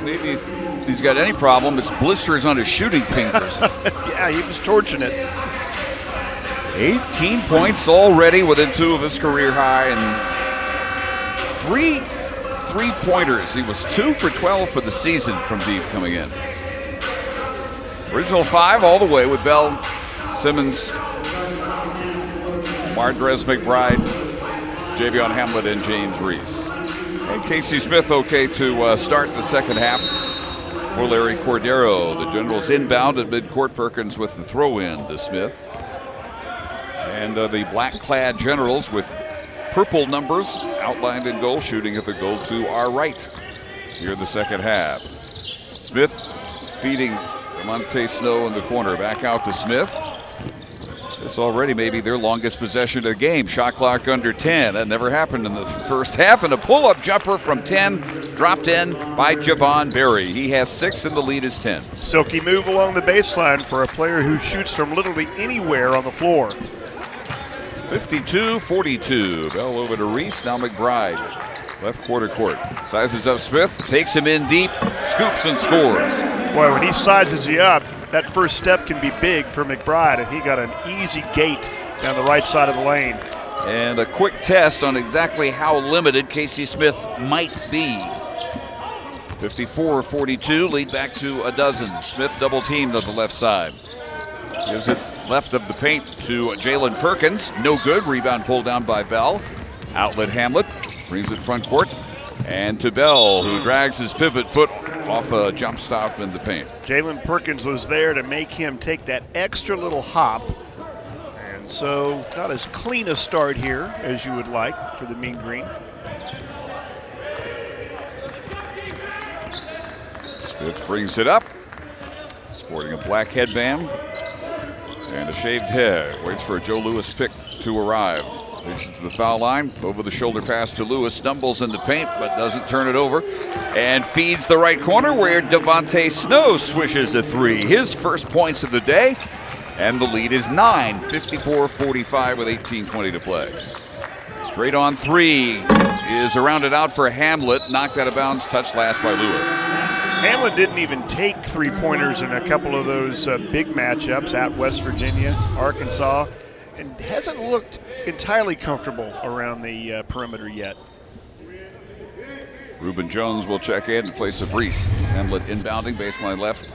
maybe if he's got any problem, it's blisters on his shooting fingers. Yeah, he was torching it. 18 points already within 2 of his career high, and 3 3-pointers. He was 2 for 12 for the season from deep coming in. Original 5 all the way with Bell, Simmons, Mardrez McBride, Javion Hamlet, and James Reese. And Casey Smith okay to start the second half for Larry Cordero. The Generals inbound at midcourt. Perkins with the throw-in to Smith. And the black-clad Generals with purple numbers outlined in goal, shooting at the goal to our right here in the second half. Smith feeding Monte Snow in the corner. Back out to Smith. This already may be their longest possession of the game. Shot clock under 10. That never happened in the first half. And a pull-up jumper from 10 dropped in by Javon Berry. He has 6 and the lead is 10. Silky move along the baseline for a player who shoots from literally anywhere on the floor. 52-42. Bell over to Reese. Now McBride. Left quarter court. Sizes up Smith. Takes him in deep. Scoops and scores. Boy, when he sizes you up, that first step can be big for McBride, and he got an easy gate down the right side of the lane. And a quick test on exactly how limited Casey Smith might be. 54-42. Lead back to a dozen. Smith double teamed on the left side. Gives it left of the paint to Jalen Perkins. No good. Rebound pulled down by Bell. Outlet Hamlet. Brings it front court. And to Bell, who drags his pivot foot off a jump stop in the paint. Jalen Perkins was there to make him take that extra little hop. And so not as clean a start here as you would like for the Mean Green. Smith brings it up. Sporting a black headband and a shaved head. Waits for a Joe Louis pick to arrive. Takes it to the foul line. Over the shoulder pass to Lewis. Stumbles in the paint but doesn't turn it over. And feeds the right corner where Devontae Snow swishes a 3. His first points of the day. And the lead is 9. 54-45 with 18:20 to play. Straight on 3 is rounded out for Hamlet. Knocked out of bounds. Touched last by Lewis. Hamlet didn't even take 3-pointers in a couple of those big matchups at West Virginia, Arkansas, and hasn't looked entirely comfortable around the perimeter yet. Reuben Jones will check in place of Reese. Hamlet inbounding, baseline left.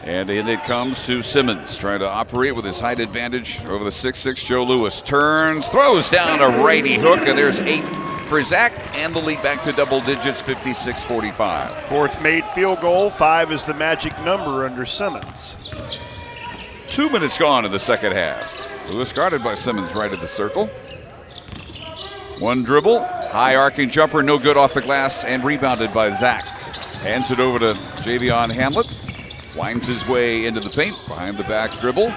And in it comes to Simmons, trying to operate with his height advantage over the 6'6" Joe Louis. Turns, throws down a righty hook, and there's 8 for Zach, and the lead back to double digits, 56-45. Fourth made field goal. 5 is the magic number under Simmons. 2 minutes gone in the second half. Lewis guarded by Simmons right at the circle. One dribble, high arcing jumper, no good off the glass, and rebounded by Zach. Hands it over to Javion Hamlet. Winds his way into the paint, behind the back dribble.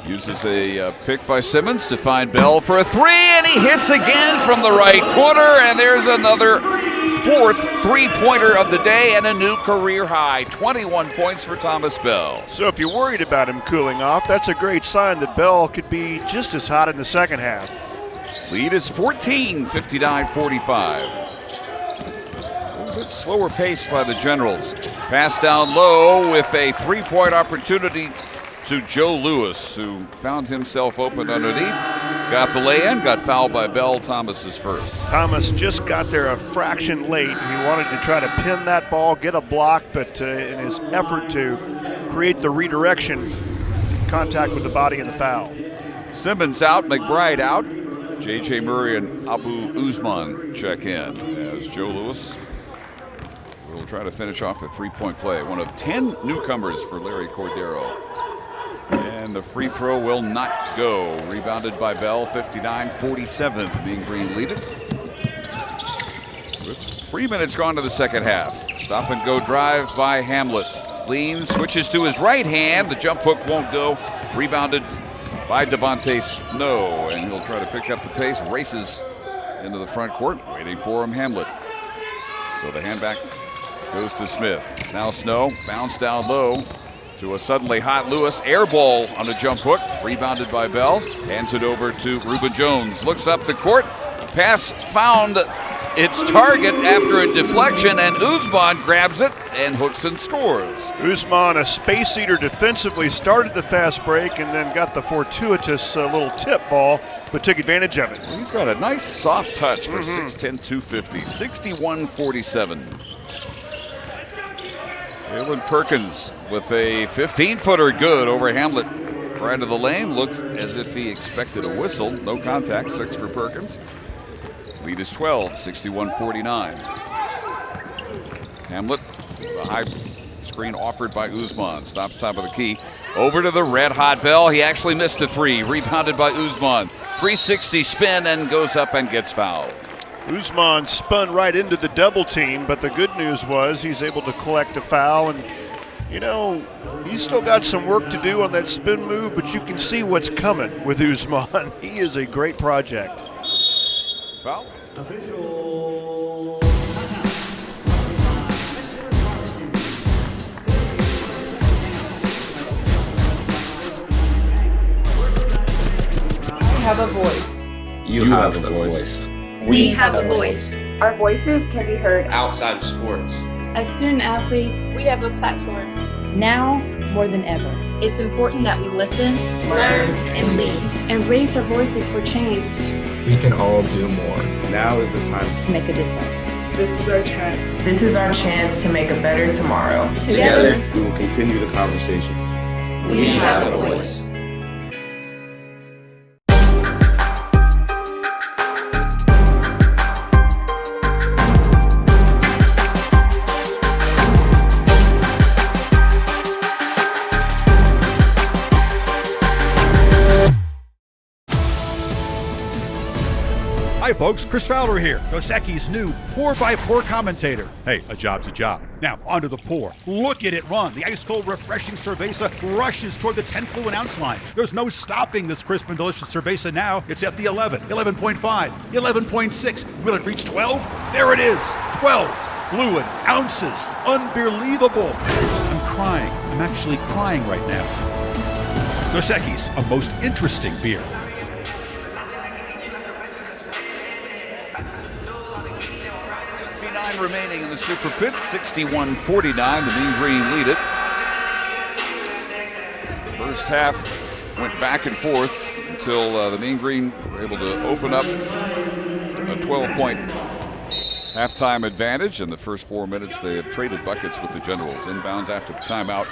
Uses a pick by Simmons to find Bell for a 3, and he hits again from the right corner, and there's another 4th 3-pointer of the day and a new career high. 21 points for Thomas Bell. So if you're worried about him cooling off, that's a great sign that Bell could be just as hot in the second half. Lead is 14, 59-45. A little bit slower pace by the Generals. Pass down low with a 3-point opportunity to Joe Louis, who found himself open underneath. Got the lay-in, got fouled by Bell. Thomas's first. Thomas just got there a fraction late. He wanted to try to pin that ball, get a block, but in his effort to create the redirection, contact with the body and the foul. Simmons out, McBride out. J.J. Murray and Abu Usman check in as Joe Louis will try to finish off a 3-point play. One of 10 newcomers for Larry Cordero. And the free throw will not go. Rebounded by Bell, 59-47. The Mean Green lead it. With 3 minutes gone to the second half. Stop and go drive by Hamlet. Leans, switches to his right hand. The jump hook won't go. Rebounded by Devontae Snow. And he'll try to pick up the pace. Races into the front court. Waiting for him, Hamlet. So the handback goes to Smith. Now Snow, bounce down low to a suddenly hot Lewis. Air ball on a jump hook. Rebounded by Bell. Hands it over to Reuben Jones. Looks up the court. Pass found its target after a deflection, and Usman grabs it and hooks and scores. Usman, a space eater defensively, started the fast break and then got the fortuitous little tip ball, but took advantage of it. He's got a nice soft touch for 6'10", 250, 61-47. Jalen Perkins with a 15-footer good over Hamlet. Right of the lane, looked as if he expected a whistle. No contact, 6 for Perkins. Lead is 12, 61-49. Hamlet, the high screen offered by Usman. Stops top of the key. Over to the red-hot Bell. He actually missed a 3. Rebounded by Usman. 360 spin and goes up and gets fouled. Usman spun right into the double team, but the good news was he's able to collect a foul. And, you know, he's still got some work to do on that spin move, but you can see what's coming with Usman. He is a great project. Foul. Official. I have a voice. You have a voice. We have a voice. Our voices can be heard Outside sports. As student athletes, we have a platform. Now more than ever. It's important that we listen, learn, and lead, and raise our voices for change. We can all do more. Now is the time To make a difference. This is our chance. This is our chance to make a better tomorrow. Together, we will continue the conversation. We have a voice. Hi folks, Chris Fowler here, Dos Equis' new 4x4 commentator. Hey, a job's a job. Now, onto the pour. Look at it run. The ice-cold, refreshing cerveza rushes toward the 10 fluid ounce line. There's no stopping this crisp and delicious cerveza now. It's at the 11, 11.5, 11.6. Will it reach 12? There it is, 12 fluid ounces. Unbelievable. I'm crying. I'm actually crying right now. Dos Equis, a most interesting beer. 59 remaining in the Super Pit, 61-49. The Mean Green lead it. The first half went back and forth until the Mean Green were able to open up a 12-point halftime advantage. In the first 4 minutes, they have traded buckets with the Generals. Inbounds after the timeout.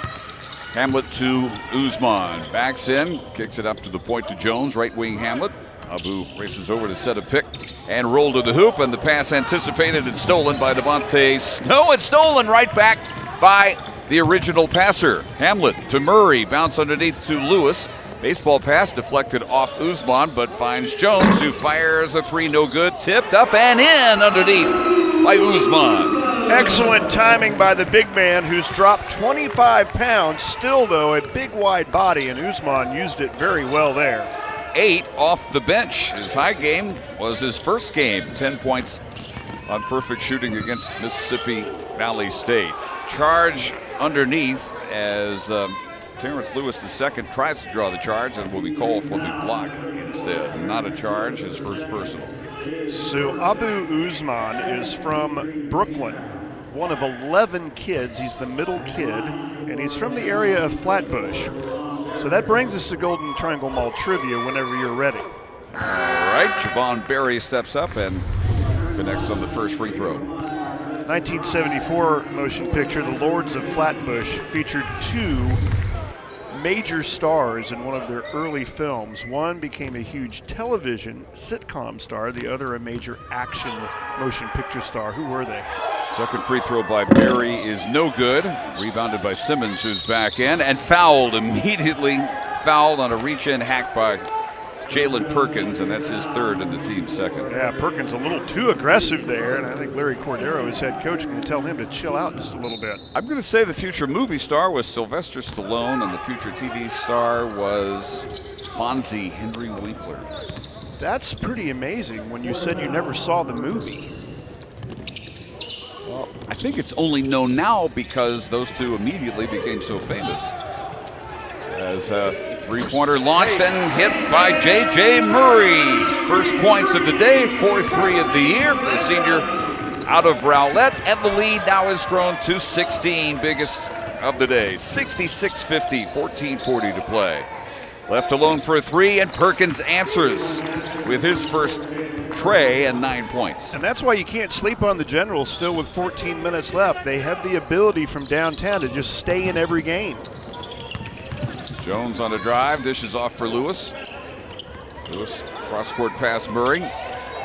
Hamlet to Usman. Backs in, kicks it up to the point to Jones, right wing Hamlet. Abu races over to set a pick and roll to the hoop, and the pass anticipated and stolen by Devontae Snow. It's stolen right back by the original passer. Hamlet to Murray, bounce underneath to Lewis. Baseball pass deflected off Usman, but finds Jones, who fires a 3, no good. Tipped up and in underneath by Usman. Excellent timing by the big man, who's dropped 25 pounds. Still, though, a big wide body, and Usman used it very well there. 8 off the bench. His high game was his first game. 10 points on perfect shooting against Mississippi Valley State. Charge underneath as Terrence Lewis II tries to draw the charge and will be called for the block instead. Not a charge, his first personal. So Abu Usman is from Brooklyn, one of 11 kids. He's the middle kid, and he's from the area of Flatbush. So that brings us to Golden Triangle Mall trivia whenever you're ready. All right, Javon Berry steps up and connects on the first free throw. 1974 motion picture, The Lords of Flatbush, featured 2 major stars in one of their early films. One became a huge television sitcom star, the other a major action motion picture star. Who were they? Second free throw by Berry is no good. Rebounded by Simmons, who's back in, and fouled immediately. Fouled on a reach-in hack by Jalen Perkins, and that's his third and the team's second. Yeah, Perkins a little too aggressive there, and I think Larry Cordero, his head coach, can tell him to chill out just a little bit. I'm going to say the future movie star was Sylvester Stallone, and the future TV star was Fonzie Henry Winkler. That's pretty amazing when you said you never saw the movie. Well, I think it's only known now because those two immediately became so famous. As a three-pointer launched and hit by J.J. Murray. first points of the day, 4-3 of the year for the senior out of Rowlett, and the lead now has grown to 16, biggest of the day. 66-50, 14:40 to play. Left alone for a three, and Perkins answers with his first tray and 9 points. And that's why you can't sleep on the Generals still with 14 minutes left. They have the ability from downtown to just stay in every game. Jones on a drive, dishes off for Lewis. Lewis cross-court pass Murray.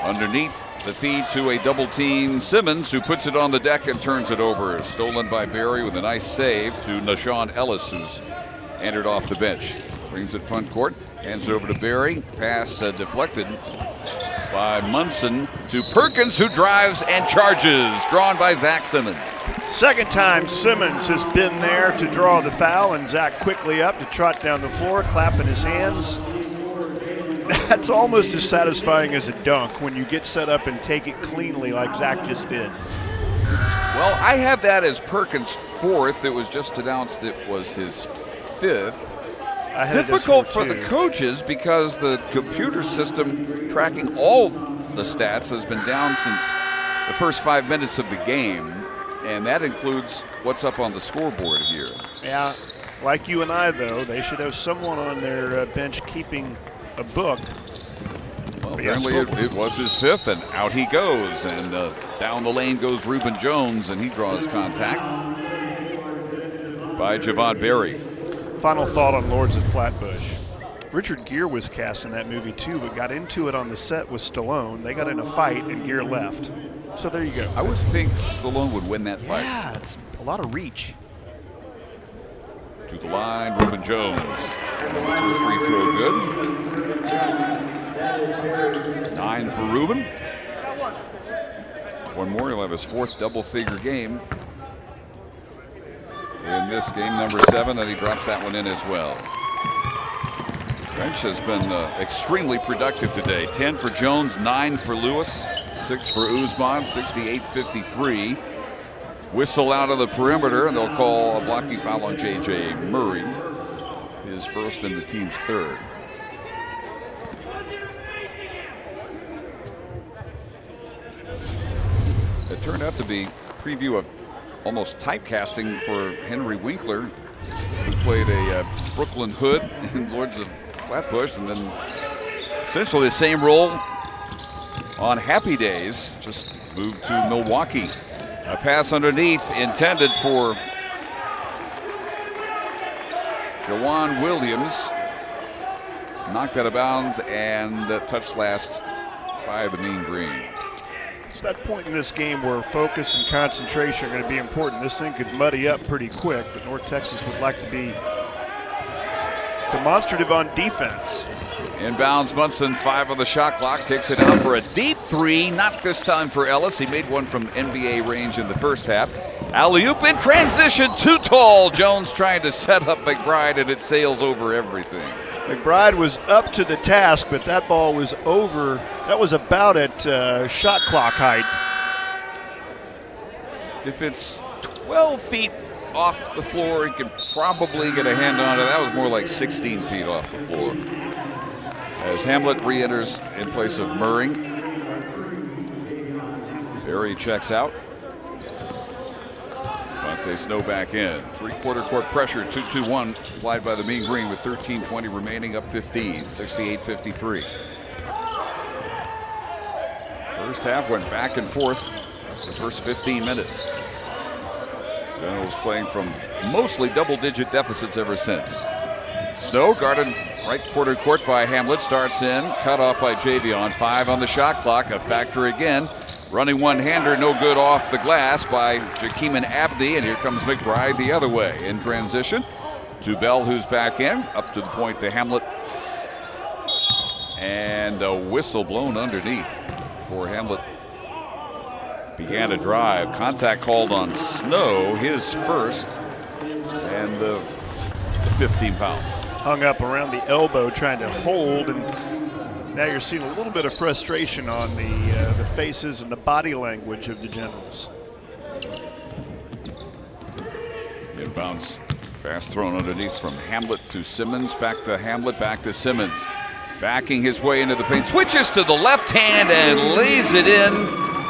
Underneath the feed to a double team Simmons, who puts it on the deck and turns it over. Stolen by Barry with a nice save to Nashawn Ellis, who's entered off the bench. Brings it front court, hands it over to Barry. Pass deflected by Munson to Perkins, who drives and charges. Drawn by Zach Simmons. Second time Simmons has been there to draw the foul, and Zach quickly up to trot down the floor, clapping his hands. That's almost as satisfying as a dunk when you get set up and take it cleanly like Zach just did. Well, I had that as Perkins' fourth. It was just announced it was his fifth. Difficult for the coaches because the computer system tracking all the stats has been down since the first 5 minutes of the game, and that includes what's up on the scoreboard here. Yeah, like you and I, though, they should have someone on their bench keeping a book. Well, apparently it was his fifth, and out he goes, and down the lane goes Reuben Jones, and he draws contact by Javon Berry. Final thought on Lords of Flatbush. Richard Gere was cast in that movie too, but got into it on the set with Stallone. They got in a fight and Gere left. So there you go. I would think Stallone would win that fight. Yeah, it's a lot of reach. To the line, Reuben Jones. First free throw good. 9 for Reuben. One more, he'll have his fourth double-figure game in this game, number 7, and he drops that one in as well. Bench has been extremely productive today. 10 for Jones, 9 for Lewis, 6 for Usman, 68-53. Whistle out of the perimeter, and they'll call a blocking foul on J.J. Murray, his first and the team's third. It turned out to be a preview of almost typecasting for Henry Winkler, who played a Brooklyn Hood in Lords of Flatbush, and then essentially the same role on Happy Days, just moved to Milwaukee. A pass underneath intended for Jawan Williams. Knocked out of bounds and touched last by the Mean Green. It's that point in this game where focus and concentration are going to be important. This thing could muddy up pretty quick, but North Texas would like to be demonstrative on defense. Inbounds, Munson, 5 on the shot clock, kicks it out for a deep three, not this time for Ellis. He made one from NBA range in the first half. Alley-oop in transition, too tall. Jones trying to set up McBride, and it sails over everything. McBride was up to the task, but that ball was over. That was about at shot clock height. If it's 12 feet off the floor, he can probably get a hand on it. That was more like 16 feet off the floor. As Hamlet re-enters in place of Murray. Barry checks out. Monte Snow back in. Three-quarter court pressure, 2-2-1 applied by the Mean Green with 13:20 remaining, up 15, 68-53. First half went back and forth the first 15 minutes. Generals playing from mostly double-digit deficits ever since. Snow guarded right quarter court by Hamlet, starts in, cut off by Javion. 5 on the shot clock, a factor again. Running one-hander, no good off the glass by Jakeeman Abdi, and here comes McBride the other way in transition. To Bell, who's back in, up to the point to Hamlet. And a whistle blown underneath for Hamlet. Began a drive, contact called on Snow, his first, and the 15 foul. Hung up around the elbow trying to hold, and now you're seeing a little bit of frustration on the faces and the body language of the Generals. Inbounds pass thrown underneath from Hamlet to Simmons, back to Hamlet, back to Simmons. Backing his way into the paint, switches to the left hand and lays it in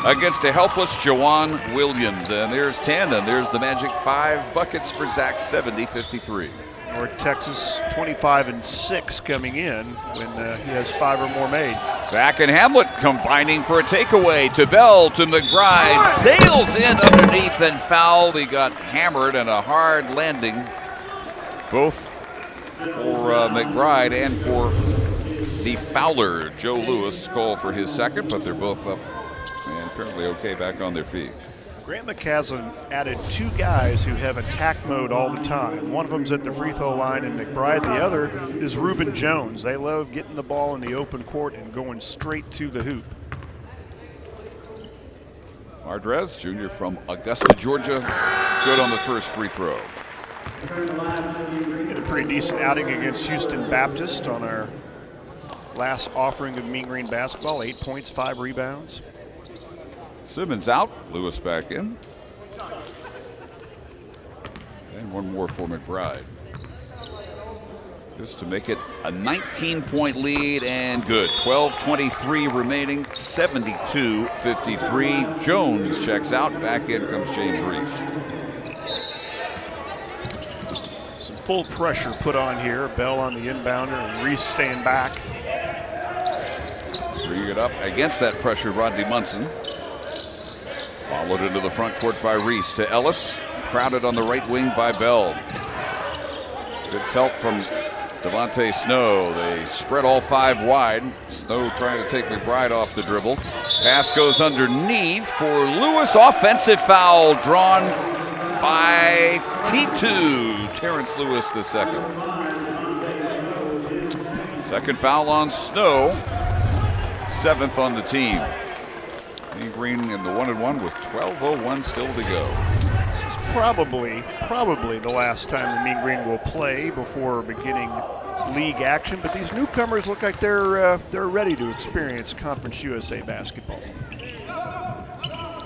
against a helpless Jawan Williams. And there's Tandon. There's the magic 5 buckets for Zach, 70-53. North Texas 25-6 coming in when he has 5 or more made. Zach and Hamlet combining for a takeaway. To Bell, to McBride, sails in underneath and fouled. He got hammered and a hard landing, both for McBride and for the fouler. Joe Lewis called for his second, but they're both up and apparently okay back on their feet. Grant McCaslin added 2 guys who have attack mode all the time. One of them's at the free throw line and McBride. The other is Reuben Jones. They love getting the ball in the open court and going straight to the hoop. Mardrez, junior from Augusta, Georgia, good on the first free throw. Had a pretty decent outing against Houston Baptist on our last offering of Mean Green basketball. 8 points, 5 rebounds. Simmons out, Lewis back in. And one more for McBride. Just to make it a 19-point lead and good. 12:23 remaining, 72-53. Jones checks out, back in comes James Reese. Some full pressure put on here. Bell on the inbounder and Reese staying back. Bring it up against that pressure, Rodney Munson. Followed into the front court by Reese to Ellis. Crowded on the right wing by Bell. Good help from Devontae Snow. They spread all 5 wide. Snow trying to take McBride off the dribble. Pass goes underneath for Lewis. Offensive foul drawn by T2. Terrence Lewis the second. Second foul on Snow. 7th on the team. Mean Green in the 1-1 with 12:01 still to go. This is probably the last time the Mean Green will play before beginning league action, but these newcomers look like they're ready to experience Conference USA basketball.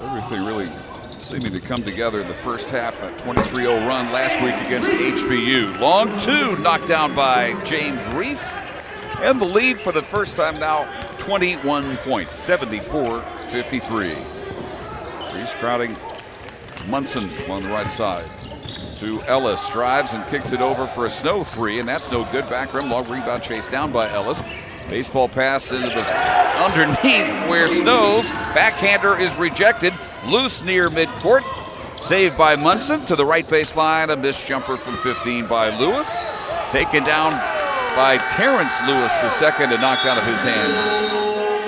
Everything really seeming to come together in the first half. A 23-0 run last week against HBU. Long 2 knocked down by James Reese. And the lead for the first time now, 21 points, 74-53. Reese crowding Munson on the right side. To Ellis, drives and kicks it over for a Snow 3, and that's no good. Back rim, long rebound chased down by Ellis. Baseball pass into the underneath where Snow's backhander is rejected. Loose near midcourt. Saved by Munson to the right baseline. A missed jumper from 15 by Lewis. Taken down by Terrence Lewis, the second, and knocked out of his hands.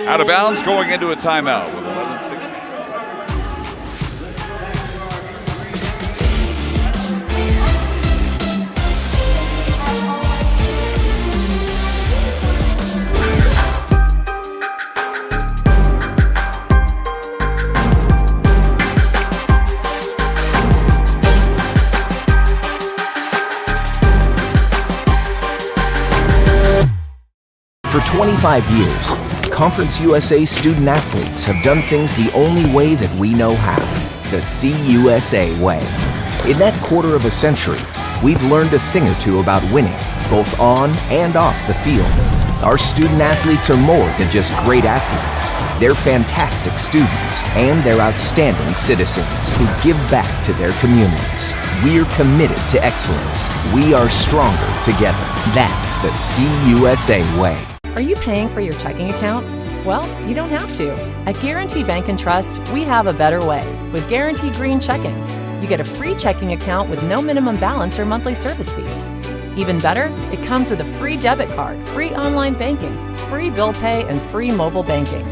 Out of bounds, going into a timeout with 11:60. For 25 years, Conference USA student athletes have done things the only way that we know how, the CUSA way. In that quarter of a century, we've learned a thing or two about winning, both on and off the field. Our student athletes are more than just great athletes. They're fantastic students, and they're outstanding citizens who give back to their communities. We're committed to excellence. We are stronger together. That's the CUSA way. Are you paying for your checking account? Well, you don't have to. At Guarantee Bank and Trust, we have a better way with Guarantee Green Checking. You get a free checking account with no minimum balance or monthly service fees. Even better, it comes with a free debit card, free online banking, free bill pay, and free mobile banking.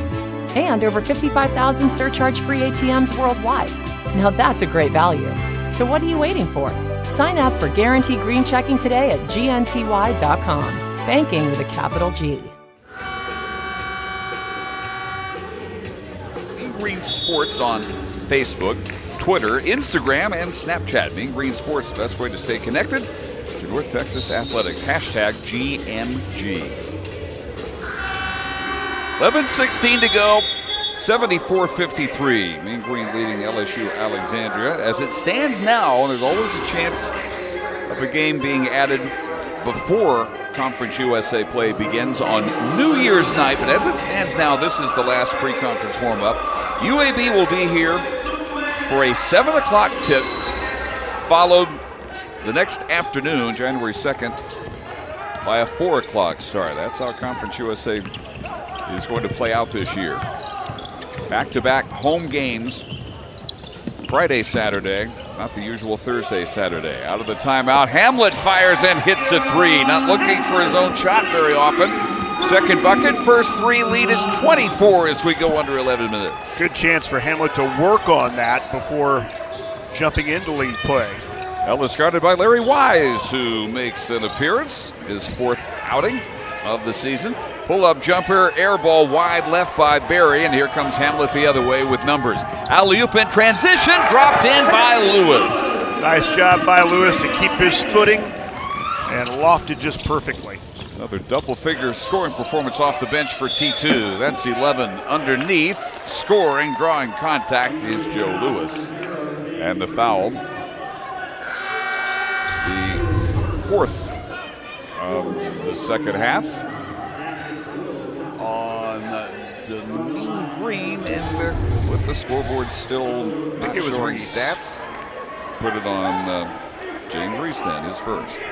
And over 55,000 surcharge-free ATMs worldwide. Now that's a great value. So what are you waiting for? Sign up for Guarantee Green Checking today at gnty.com. Banking with a capital G. Mean Green Sports on Facebook, Twitter, Instagram, and Snapchat. Mean Green Sports, the best way to stay connected to North Texas athletics. Hashtag GMG. 11:16 to go. 74-53. Mean Green leading LSU Alexandria. As it stands now, there's always a chance of a game being added before Conference USA play begins on New Year's night, but as it stands now, this is the last pre-conference warm-up. UAB will be here for a 7 o'clock tip, followed the next afternoon, January 2nd, by a 4 o'clock start. That's how Conference USA is going to play out this year. Back-to-back home games, Friday, Saturday, not the usual Thursday, Saturday. Out of the timeout, Hamlet fires and hits a three. Not looking for his own shot very often. Second bucket, first three, lead is 24 as we go under 11 minutes. Good chance for Hamlet to work on that before jumping into lead play. Ellis guarded by Larry Wise, who makes an appearance, his fourth outing of the season. Pull-up jumper, air ball wide left by Barry, and here comes Hamlet the other way with numbers. Alley-oop in transition, dropped in by Lewis. Nice job by Lewis to keep his footing and lofted just perfectly. Another double-figure scoring performance off the bench for T2. That's 11 underneath. Scoring, drawing contact is Joe Lewis. And the foul, the fourth of the second half, on the mean green, and with the scoreboard still not showing stats. Put it on James Reese then, his first. You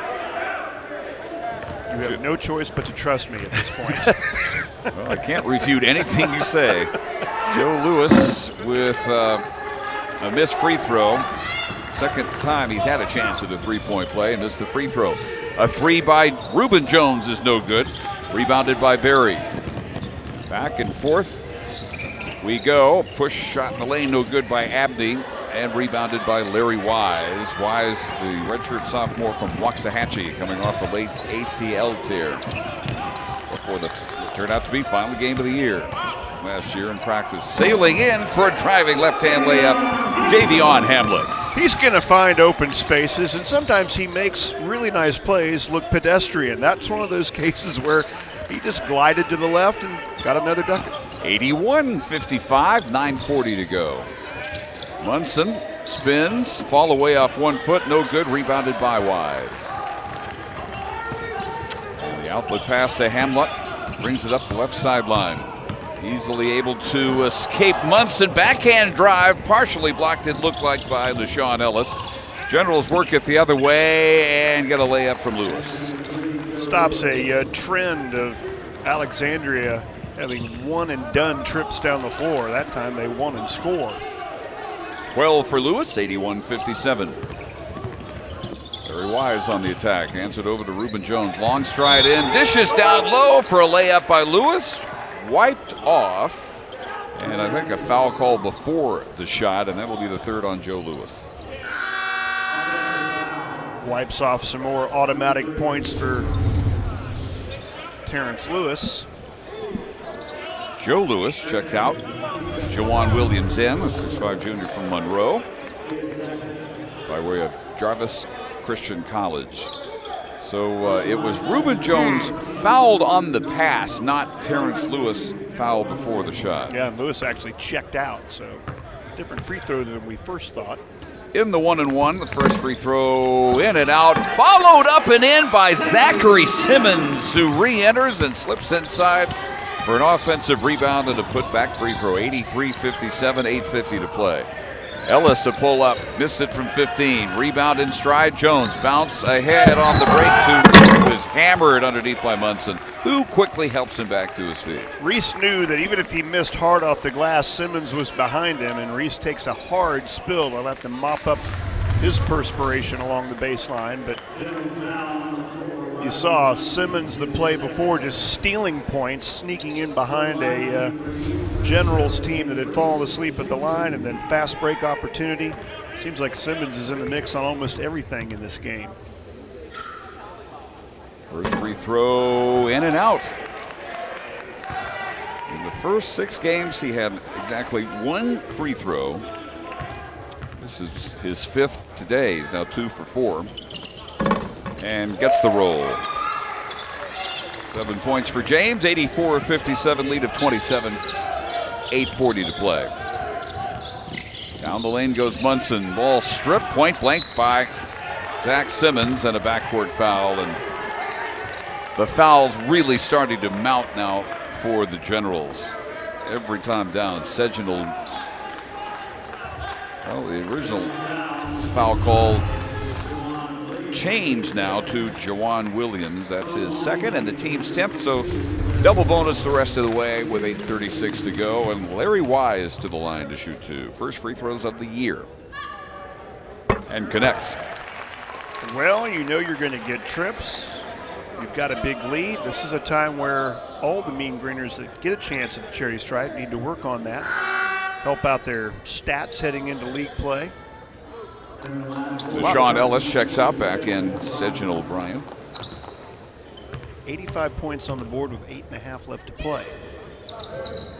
have no choice but to trust me at this point. Well, I can't refute anything you say. Joe Lewis with a missed free throw. Second time he's had a chance at a three-point play and missed the free throw. A three by Reuben Jones is no good. Rebounded by Barry. Back and forth we go. Push shot in the lane, no good by Abney, and rebounded by Larry Wise. Wise, the redshirt sophomore from Waxahachie, coming off a late ACL tear before the turned out to be final game of the year last year in practice. Sailing in for a driving left-hand layup, Javion Hamlet. He's going to find open spaces, and sometimes he makes really nice plays look pedestrian. That's one of those cases where he just glided to the left and got another ducket. 81-55, 9:40 to go. Munson spins, fall away off 1 foot, no good, rebounded by Wise. And the outlet pass to Hamlet, brings it up the left sideline. Easily able to escape Munson. Backhand drive, partially blocked, it looked like, by LaShawn Ellis. Generals work it the other way and get a layup from Lewis. Stops a trend of Alexandria having one-and-done trips down the floor. That time they won and scored. 12 for Lewis, 81-57. Very Wise on the attack. Hands it over to Reuben Jones. Long stride in, dishes down low for a layup by Lewis. Wiped off, and I think a foul call before the shot, and that'll be the third on Joe Lewis. Wipes off some more automatic points for Terrence Lewis. Joe Lewis checked out. Jawan Williams in, the 6'5" junior from Monroe, by way of Jarvis Christian College. So it was Reuben Jones fouled on the pass, not Terrence Lewis fouled before the shot. Yeah, and Lewis actually checked out, so different free throw than we first thought. In the 1-and-1, the first free throw in and out, followed up and in by Zachary Simmons, who re-enters and slips inside for an offensive rebound and a putback free throw. 83-57, 8:50 to play. Ellis a pull-up, missed it from 15. Rebound in stride, Jones. Bounce ahead on the break to was hammered underneath by Munson, who quickly helps him back to his feet. Reese knew that even if he missed hard off the glass, Simmons was behind him, and Reese takes a hard spill to let them mop up his perspiration along the baseline. But you saw Simmons the play before just stealing points, sneaking in behind a Generals team that had fallen asleep at the line, and then fast break opportunity. Seems like Simmons is in the mix on almost everything in this game. First free throw in and out. In the first 6 games, he had exactly 1 free throw. This is his 5th today. He's now 2 for 4. And gets the roll. 7 points for James, 84-57, lead of 27. 8:40 to play. Down the lane goes Munson. Ball stripped, point blank by Zach Simmons, and a backcourt foul. And the fouls really starting to mount now for the Generals. Every time down, Seginal. Well, the original foul call changed now to Jawan Williams. That's his second and the team's 10th. So double bonus the rest of the way with 8:36 to go. And Larry Wise to the line to shoot 2. First free throws of the year. And connects. Well, you know you're going to get trips. You've got a big lead. This is a time where all the Mean Greeners that get a chance at the Cherry Stripe need to work on that. Help out their stats heading into league play. Sean Ellis checks out back in Seginal O'Brien. 85 points on the board with 8.5 left to play.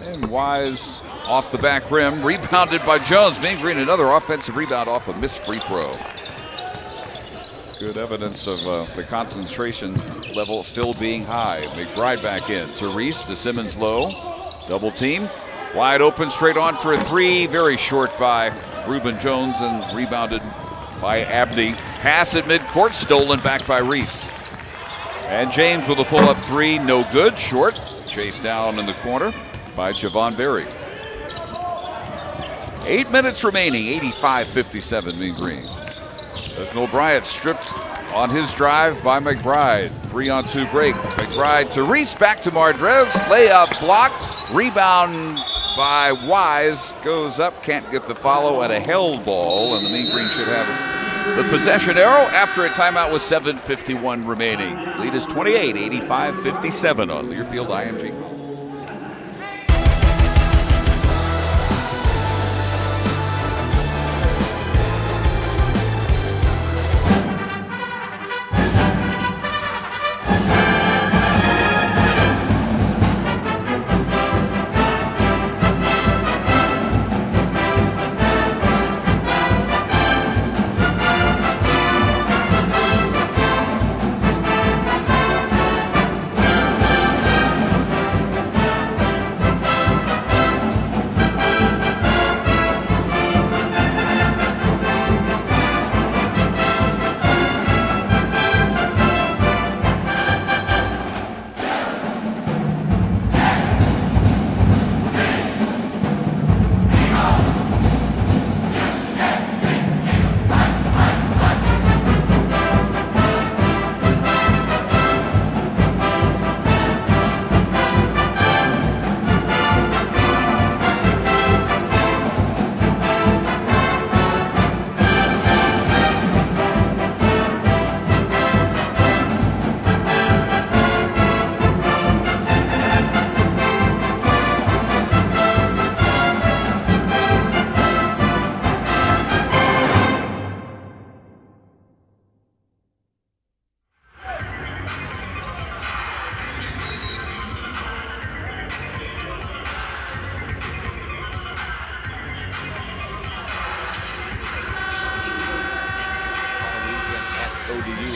And Wise off the back rim, rebounded by Jones. Mean Green, another offensive rebound off a missed free throw. Good evidence of the concentration level still being high. McBride back in. To Reese, to Simmons low. Double team. Wide open, straight on for a 3. Very short by Reuben Jones and rebounded by Abney. Pass at midcourt, stolen back by Reese. And James with a pull-up 3, no good, short. Chased down in the corner by Javon Berry. 8 minutes remaining, 85-57 Mean Green. Seginal Bryant stripped on his drive by McBride. 3-on-2 break. McBride to Reese, back to Mardrez. Layup blocked. Rebound by Wise. Goes up, can't get the follow, and a held ball. And the Mean Green should have the possession arrow after a timeout with 7:51 remaining. Lead is 28, 85-57 on Learfield IMG.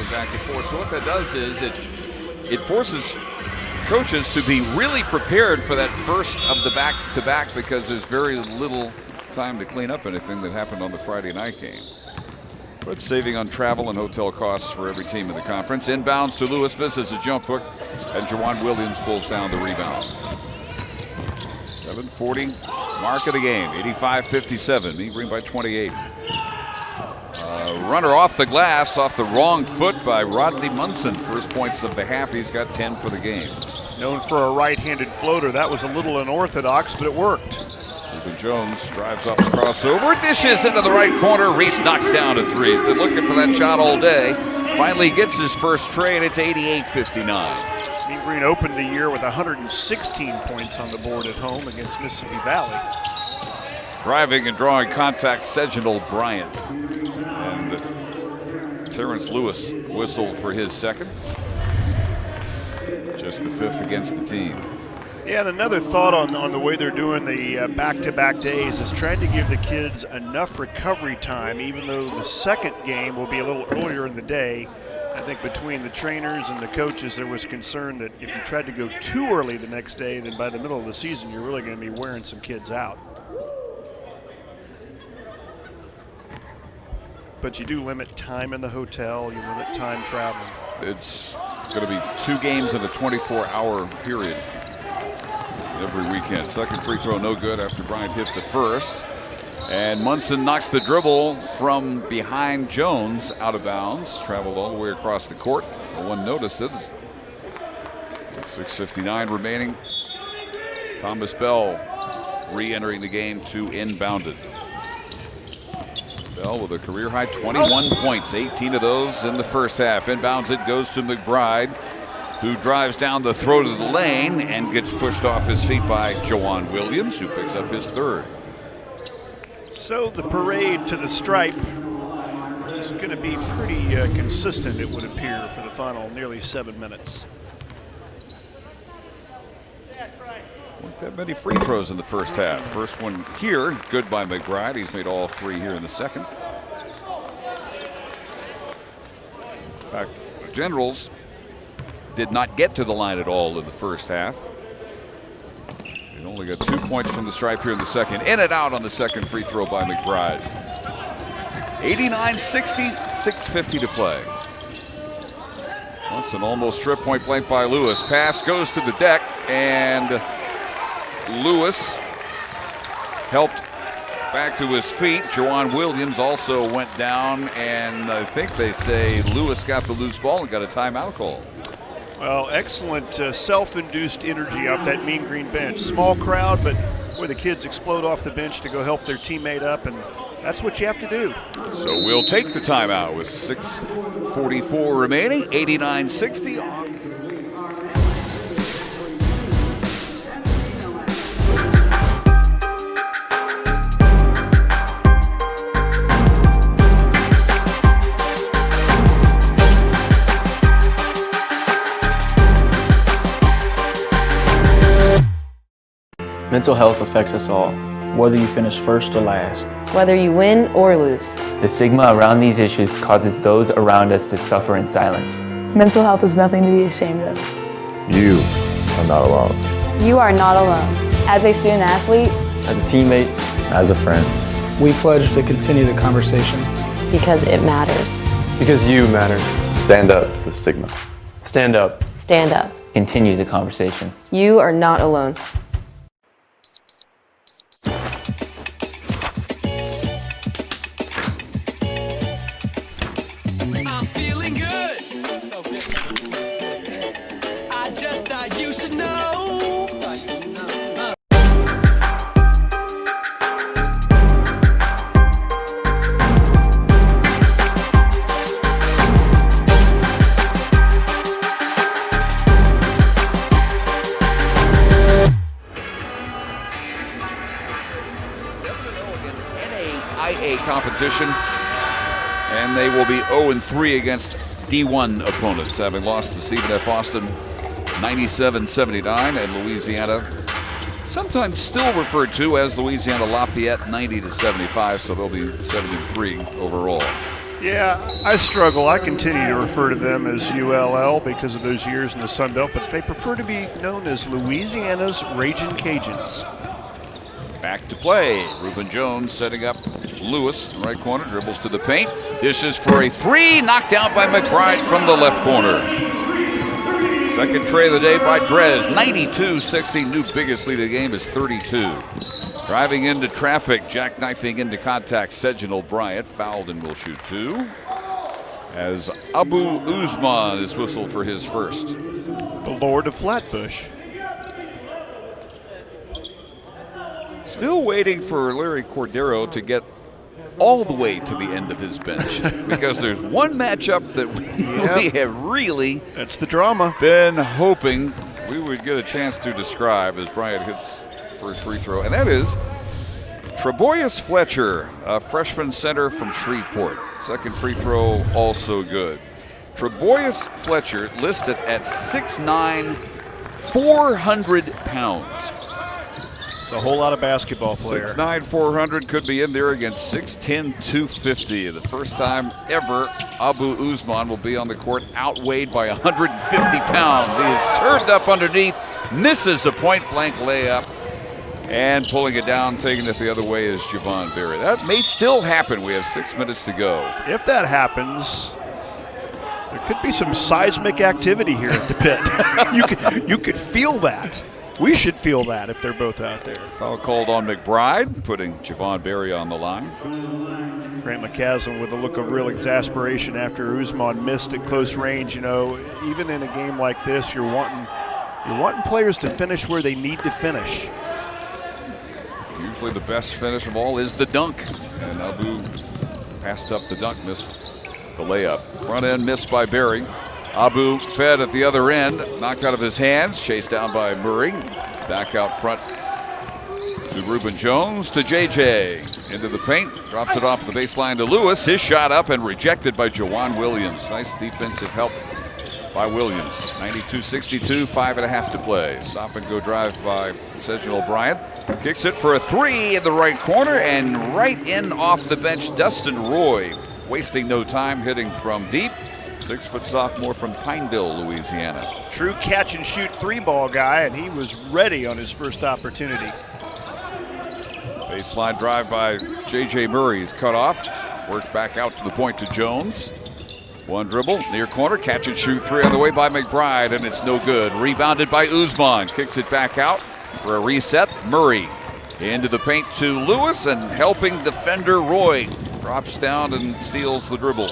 Back and forth. So what that does is it forces coaches to be really prepared for that first of the back-to-back, because there's very little time to clean up anything that happened on the Friday night game. But saving on travel and hotel costs for every team in the conference. Inbounds to Lewis, misses a jump hook, and Jawan Williams pulls down the rebound. 7:40 mark of the game, 85-57. Mean Green by 28. Runner off the glass, off the wrong foot by Rodney Munson. First points of the half. He's got 10 for the game. Known for a right-handed floater. That was a little unorthodox, but it worked. Reuben Jones drives up the crossover, dishes into the right corner. Reese knocks down a 3. He's been looking for that shot all day. Finally gets his first tray, and it's 88-59. Mean Green opened the year with 116 points on the board at home against Mississippi Valley. Driving and drawing contact, Seginal Bryant. And Terrence Lewis whistled for his second. Just the 5th against the team. Yeah, and another thought on the way they're doing the back-to-back days is trying to give the kids enough recovery time, even though the second game will be a little earlier in the day. I think between the trainers and the coaches, there was concern that if you tried to go too early the next day, then by the middle of the season, you're really going to be wearing some kids out. But you do limit time in the hotel, you limit time traveling. It's It's going to be 2 games in a 24-hour period every weekend. Second free throw no good after Bryant hit the first. And Munson knocks the dribble from behind Jones out of bounds. Traveled all the way across the court. No one noticed it. 6:59 remaining. Thomas Bell re-entering the game to inbound it. Bell with a career high 21 points, 18 of those in the first half. Inbounds it, goes to McBride, who drives down the throat of the lane and gets pushed off his feet by Jawan Williams, who picks up his third. So the parade to the stripe is going to be pretty consistent, it would appear, for the final nearly 7 minutes. Weren't that many free throws in the first half. First one here, good by McBride. He's made all 3 here in the second. In fact, the Generals did not get to the line at all in the first half. They only got 2 points from the stripe here in the second. In and out on the second free throw by McBride. 89-60, 6:50 to play. That's an almost strip point blank by Lewis. Pass goes to the deck, and Lewis helped back to his feet. Jawan Williams also went down, and I think they say Lewis got the loose ball and got a timeout call. Well, excellent self-induced energy off that Mean Green bench. Small crowd, but where the kids explode off the bench to go help their teammate up, and that's what you have to do. So we'll take the timeout with 6:44 remaining, 89-60. Mental health affects us all, whether you finish first or last. Whether you win or lose. The stigma around these issues causes those around us to suffer in silence. Mental health is nothing to be ashamed of. You are not alone. You are not alone. As a student athlete, As a teammate, As a friend, we pledge to continue the conversation. because it matters. because you matter. stand up to the stigma. Stand up. Stand up. Continue the conversation. You are not alone. I'm feeling good. So good. I just thought you should know. NAIA competition, and they will be 0-3 against D1 opponents, having lost to Stephen F. Austin 97-79, and Louisiana, sometimes still referred to as Louisiana Lafayette, 90-75, so they'll be 7-3 overall. Yeah, I struggle. I continue to refer to them as ULL because of those years in the Sun Belt, but they prefer to be known as Louisiana's Ragin' Cajuns. Back to play. Reuben Jones setting up Lewis in the right corner, dribbles to the paint, dishes for a 3, knocked down by McBride from the left corner. Second tray of the day by Drez, 92-60. New biggest lead of the game is 32. Driving into traffic, jackknifing into contact, Seginal Bryant fouled and will shoot 2. As Abu Usman is whistled for his first. The Lord of Flatbush. Still waiting for Larry Cordero to get all the way to the end of his bench because there's one matchup that we have really that's the drama been hoping we would get a chance to describe as Bryant hits first free throw, and that is Treboyus Fletcher, a freshman center from Shreveport. Second free throw also good. Treboyus Fletcher listed at 6'9", 400 pounds. It's a whole lot of basketball player. 6'9", 400 could be in there against 6'10", 250. The first time ever Abu Usman will be on the court outweighed by 150 pounds. He is served up underneath, misses a point-blank layup, and pulling it down, taking it the other way is Javon Berry. That may still happen. We have 6 minutes to go. If that happens, There could be some seismic activity here at the pit. You could feel that. We should feel that if they're both out there. Foul called on McBride, putting Javon Berry on the line. Grant McCasland with a look of real exasperation after Usman missed at close range. You know, even in a game like this, you're wanting players to finish where they need to finish. Usually the best finish of all is the dunk. And Abu passed up the dunk, missed the layup. Front end missed by Berry. Abu fed at the other end, knocked out of his hands, chased down by Murray. Back out front to Reuben Jones, to JJ. Into the paint, drops it off the baseline to Lewis. His shot up and rejected by Jawan Williams. Nice defensive help by Williams. 92-62, 5.5 to play. Stop and go drive by Sejin O'Brien. Kicks it for a three in the right corner and right in off the bench, Dustin Roy. Wasting no time, hitting from deep. 6-foot sophomore from Pineville, Louisiana. True catch and shoot three-ball guy, and he was ready on his first opportunity. Baseline drive by J.J. Murray's cut off. Worked back out to the point to Jones. One dribble, near corner, catch and shoot three on the way by McBride, and it's no good. Rebounded by Usman, kicks it back out for a reset. Murray into the paint to Lewis, and helping defender Roy drops down and steals the dribble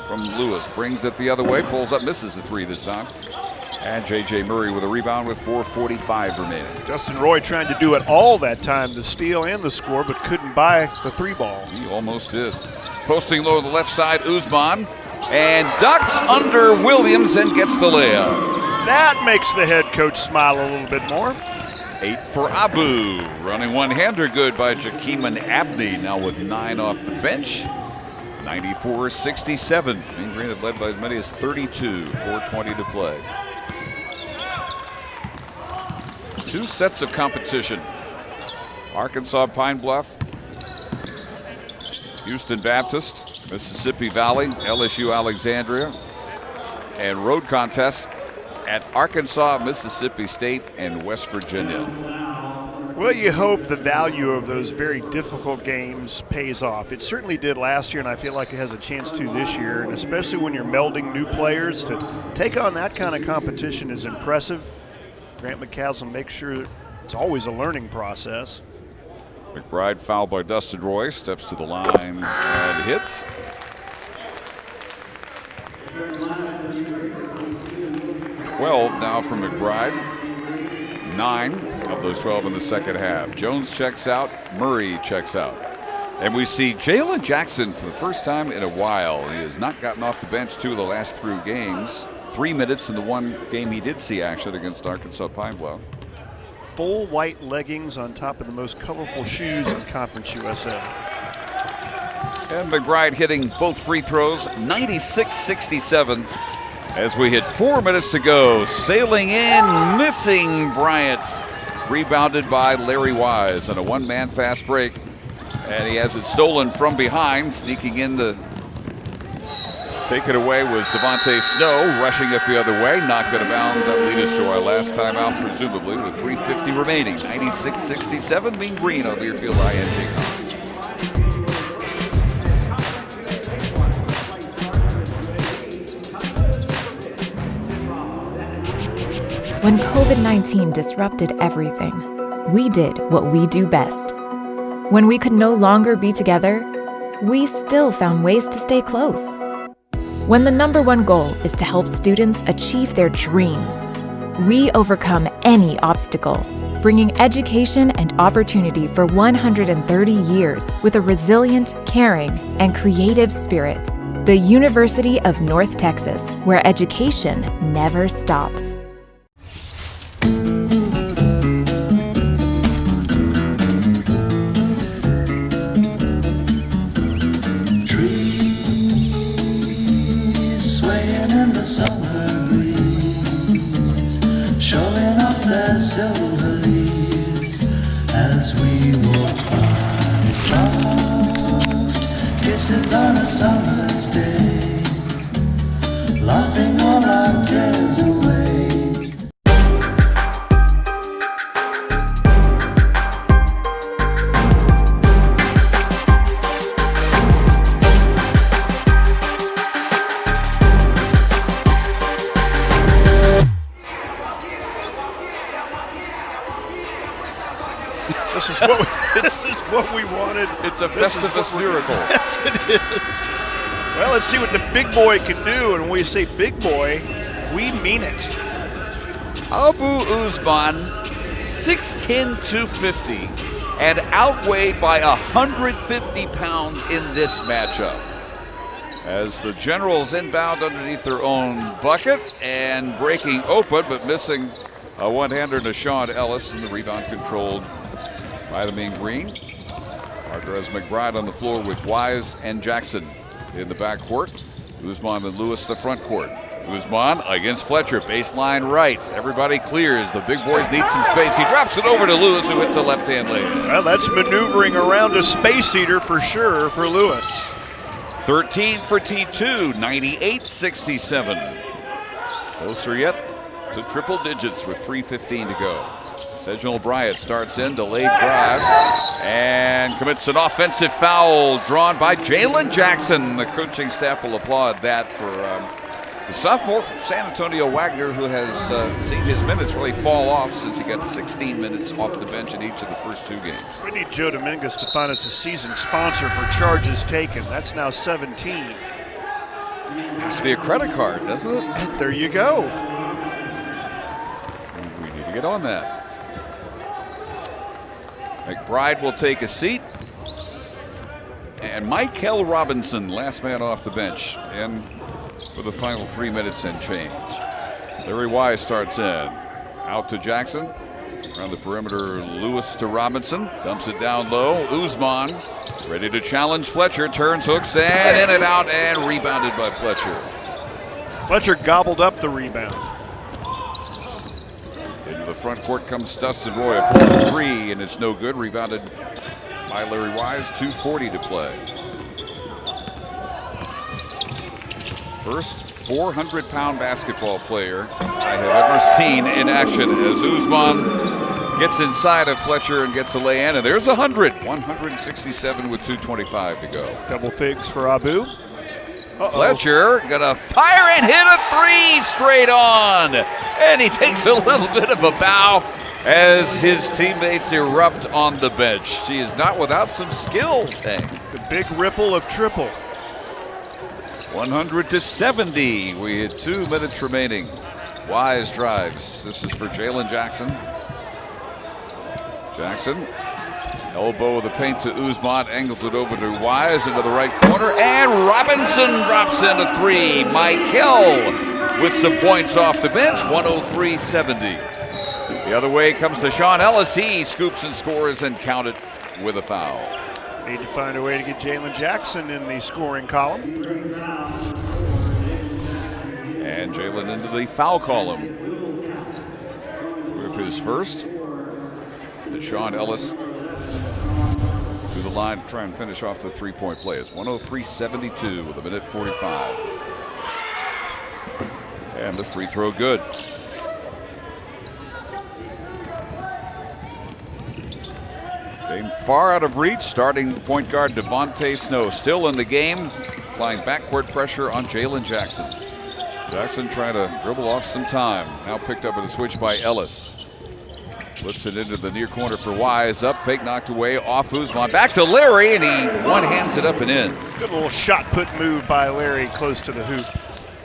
from Lewis. Brings it the other way, pulls up, misses the three this time. And J.J. Murray with a rebound with 4:45 remaining. Dustin Roy trying to do it all that time, the steal and the score, but couldn't buy the three ball. He almost did. Posting low to the left side, Usman, and ducks under Williams and gets the layup. That makes the head coach smile a little bit more. 8 for Abu. Running one-hander good by Jakeeman Abney, now with 9 off the bench. 94-67. Mean Green had led by as many as 32. 4:20 to play. Two sets of competition. Arkansas Pine Bluff, Houston Baptist, Mississippi Valley, LSU Alexandria, and road contests at Arkansas, Mississippi State, and West Virginia. Well, you hope the value of those very difficult games pays off. It certainly did last year, and I feel like it has a chance to this year, and especially when you're melding new players, to take on that kind of competition is impressive. Grant McCasland makes sure it's always a learning process. McBride fouled by Dustin Roy, steps to the line and hits. Twelve now from McBride. 9 of those 12 in the second half. Jones checks out, Murray checks out. And we see Jalen Jackson for the first time in a while. He has not gotten off the bench 2 of the last 3 games. 3 minutes in the one game he did see action against Arkansas Pine Bluff. Full white leggings on top of the most colorful shoes in Conference USA. And McBride hitting both free throws, 96-67. As we hit 4 minutes to go, sailing in, missing Bryant. Rebounded by Larry Wise on a one-man fast break. And he has it stolen from behind, sneaking in to take it away was Devontae Snow, rushing it the other way, knocked it out of bounds. That lead us to our last timeout, presumably, with 3:50 remaining. 96-67, Mean Green on Learfield ING. When COVID-19 disrupted everything, we did what we do best. When we could no longer be together, we still found ways to stay close. When the #1 goal is to help students achieve their dreams, we overcome any obstacle, bringing education and opportunity for 130 years with a resilient, caring, and creative spirit. The University of North Texas, where education never stops. Silver leaves as we walk by, soft kisses on a summer's day, laughing all our cares away. This is what we wanted. It's a Festivus miracle. Yes, it is. Well, let's see what the big boy can do. And when we say big boy, we mean it. Abu Usman, 6'10", 250, and outweighed by 150 pounds in this matchup. As the Generals inbound underneath their own bucket and breaking open, but missing a one-hander to Sean Ellis, and the rebound controlled by the Mean Green. Marquez McBride on the floor with Wise and Jackson in the backcourt. Usman and Lewis the front court. Usman against Fletcher, baseline right. Everybody clears. The big boys need some space. He drops it over to Lewis, who hits a left-hand lane. Well, that's maneuvering around a space eater for sure for Lewis. 13 for T2, 98-67. Closer yet to triple digits with 3:15 to go. Sejal Bryant starts in, delayed drive, and commits an offensive foul drawn by Jalen Jackson. The coaching staff will applaud that for the sophomore from San Antonio, Wagner, who has seen his minutes really fall off since he got 16 minutes off the bench in each of the first 2 games. We need Joe Dominguez to find us a season sponsor for charges taken. That's now 17. Has to be a credit card, doesn't it? There you go. We need to get on that. McBride will take a seat. And Michael Robinson, last man off the bench, and for the final 3 minutes and change. Larry Wise starts in. Out to Jackson. Around the perimeter, Lewis to Robinson. Dumps it down low. Usman ready to challenge Fletcher. Turns, hooks, and in and out, and rebounded by Fletcher. Fletcher gobbled up the rebound. Into the front court comes Dustin Roy. A pull 3, and it's no good. Rebounded by Larry Wise. 2:40 to play. First 400-pound basketball player I have ever seen in action as Usman gets inside of Fletcher and gets a lay-in, and there's 167 with 2:25 to go. Double figs for Abu. Fletcher gonna fire and hit a 3 straight on, and he takes a little bit of a bow as his teammates erupt on the bench. She is not without some skills, Hank. The big ripple of triple. 100-70. We had 2 minutes remaining. Wise drives. This is for Jalen Jackson. Jackson, elbow of the paint to Usman, angles it over to Wise into the right corner, and Robinson drops in a 3. Michael with some points off the bench, 103-70. The other way comes to Sean Ellis. He scoops and scores and count it with a foul. Need to find a way to get Jalen Jackson in the scoring column. And Jalen into the foul column with his first. Sean Ellis to the line to try and finish off the 3-point play. It's 103-72 with 1:45. And the free throw good. Game far out of reach. Starting point guard Devontae Snow still in the game, applying backcourt pressure on Jalen Jackson. Jackson trying to dribble off some time. Now picked up with a switch by Ellis. Flips it into the near corner for Wise. Up, fake knocked away, off Usman. Back to Larry, and he one-hands it up and in. Good little shot put move by Larry close to the hoop.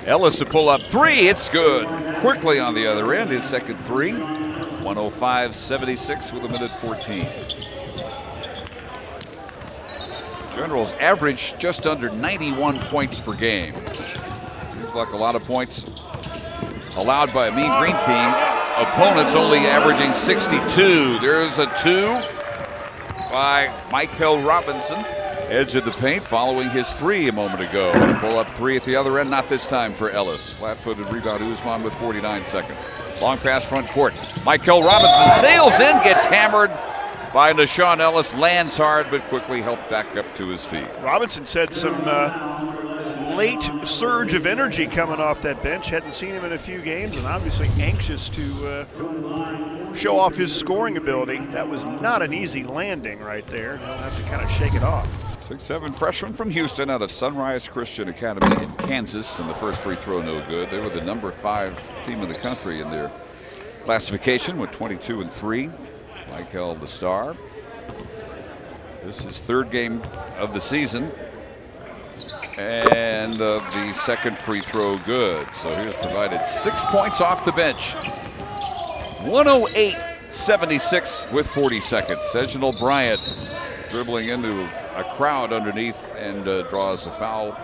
Ellis to pull up 3, it's good. Quickly on the other end, his second 3. 105-76 with 1:14. Generals average just under 91 points per game. Seems like a lot of points allowed by a Mean Green team. Opponents only averaging 62. There's a 2 by Michael Robinson. Edge of the paint following his 3 a moment ago. Pull up 3 at the other end, not this time for Ellis. Flat-footed rebound Usman with 49 seconds. Long pass front court. Michael Robinson sails in, gets hammered by Nashawn Ellis, lands hard, but quickly helped back up to his feet. Robinson said some late surge of energy coming off that bench. Hadn't seen him in a few games, and obviously anxious to show off his scoring ability. That was not an easy landing right there. He'll have to kind of shake it off. 6'7" freshman from Houston out of Sunrise Christian Academy in Kansas, and the first free throw no good. They were the number 5 team in the country in their classification with 22-3. Michael the star. This is third game of the season. And the second free throw good. So here's provided 6 points off the bench. 108-76 with 40 seconds. Reginald Bryant dribbling into a crowd underneath and draws a foul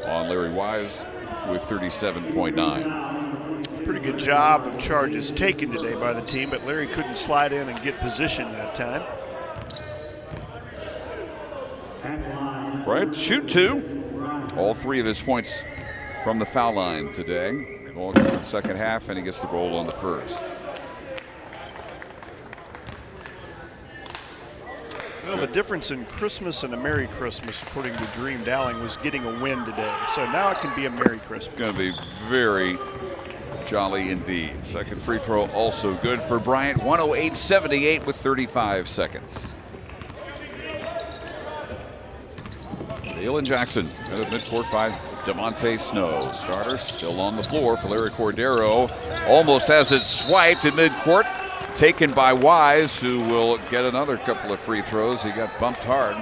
on Larry Wise with 37.9. Pretty good job of charges taken today by the team, but Larry couldn't slide in and get position that time. Right, shoot two. All three of his points from the foul line today. All in the second half, and he gets the goal on the first. Well, the difference in Christmas and a Merry Christmas, according to Dream Dowling, was getting a win today. So now it can be a Merry Christmas. It's going to be very jolly indeed. Second free throw also good for Bryant. 108-78 with 35 seconds. Dalen Jackson out of midcourt by Devontae Snow. Starter still on the floor for Larry Cordero. Almost has it swiped at midcourt. Taken by Wise, who will get another couple of free throws. He got bumped hard.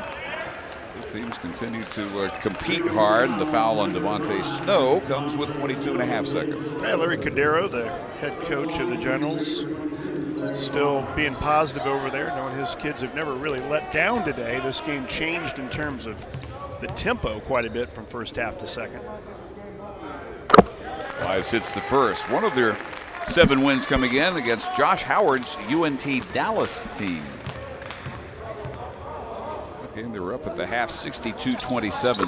Both teams continue to compete hard. The foul on Devontae Snow comes with 22.5 seconds. Yeah, Larry Cordero, the head coach of the Generals, still being positive over there, knowing his kids have never really let down today. This game changed in terms of the tempo quite a bit from first half to second. Wise hits the first. One of their 7 wins coming in against Josh Howard's UNT Dallas team. Okay, they were up at the half, 62-27.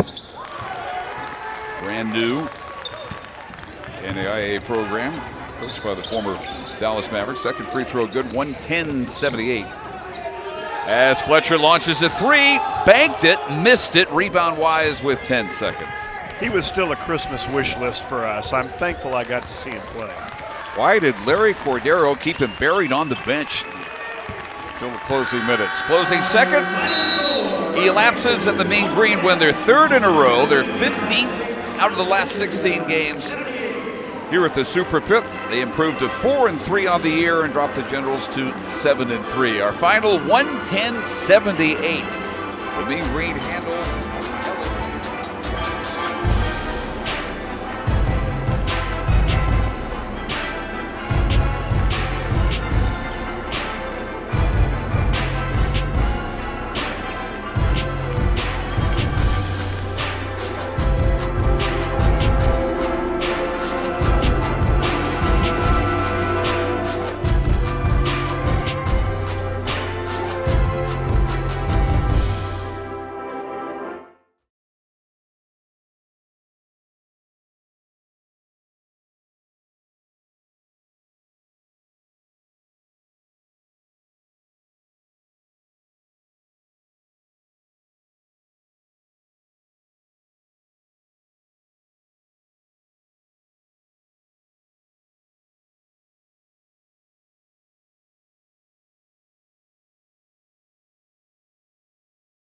Brand new NAIA program, coached by the former Dallas Mavericks. Second free throw good, 110-78. As Fletcher launches a three, banked it, missed it. Rebound Wise with 10 seconds. He was still a Christmas wish list for us. I'm thankful I got to see him play. Why did Larry Cordero keep him buried on the bench until the closing minutes? Closing second, he elapses, and the Mean Green win their third in a row, their 15th out of the last 16 games. Here at the Super Pit, they improved to 4-3 on the year and dropped the Generals to 7-3. Our final 110-78. The Mean Green handle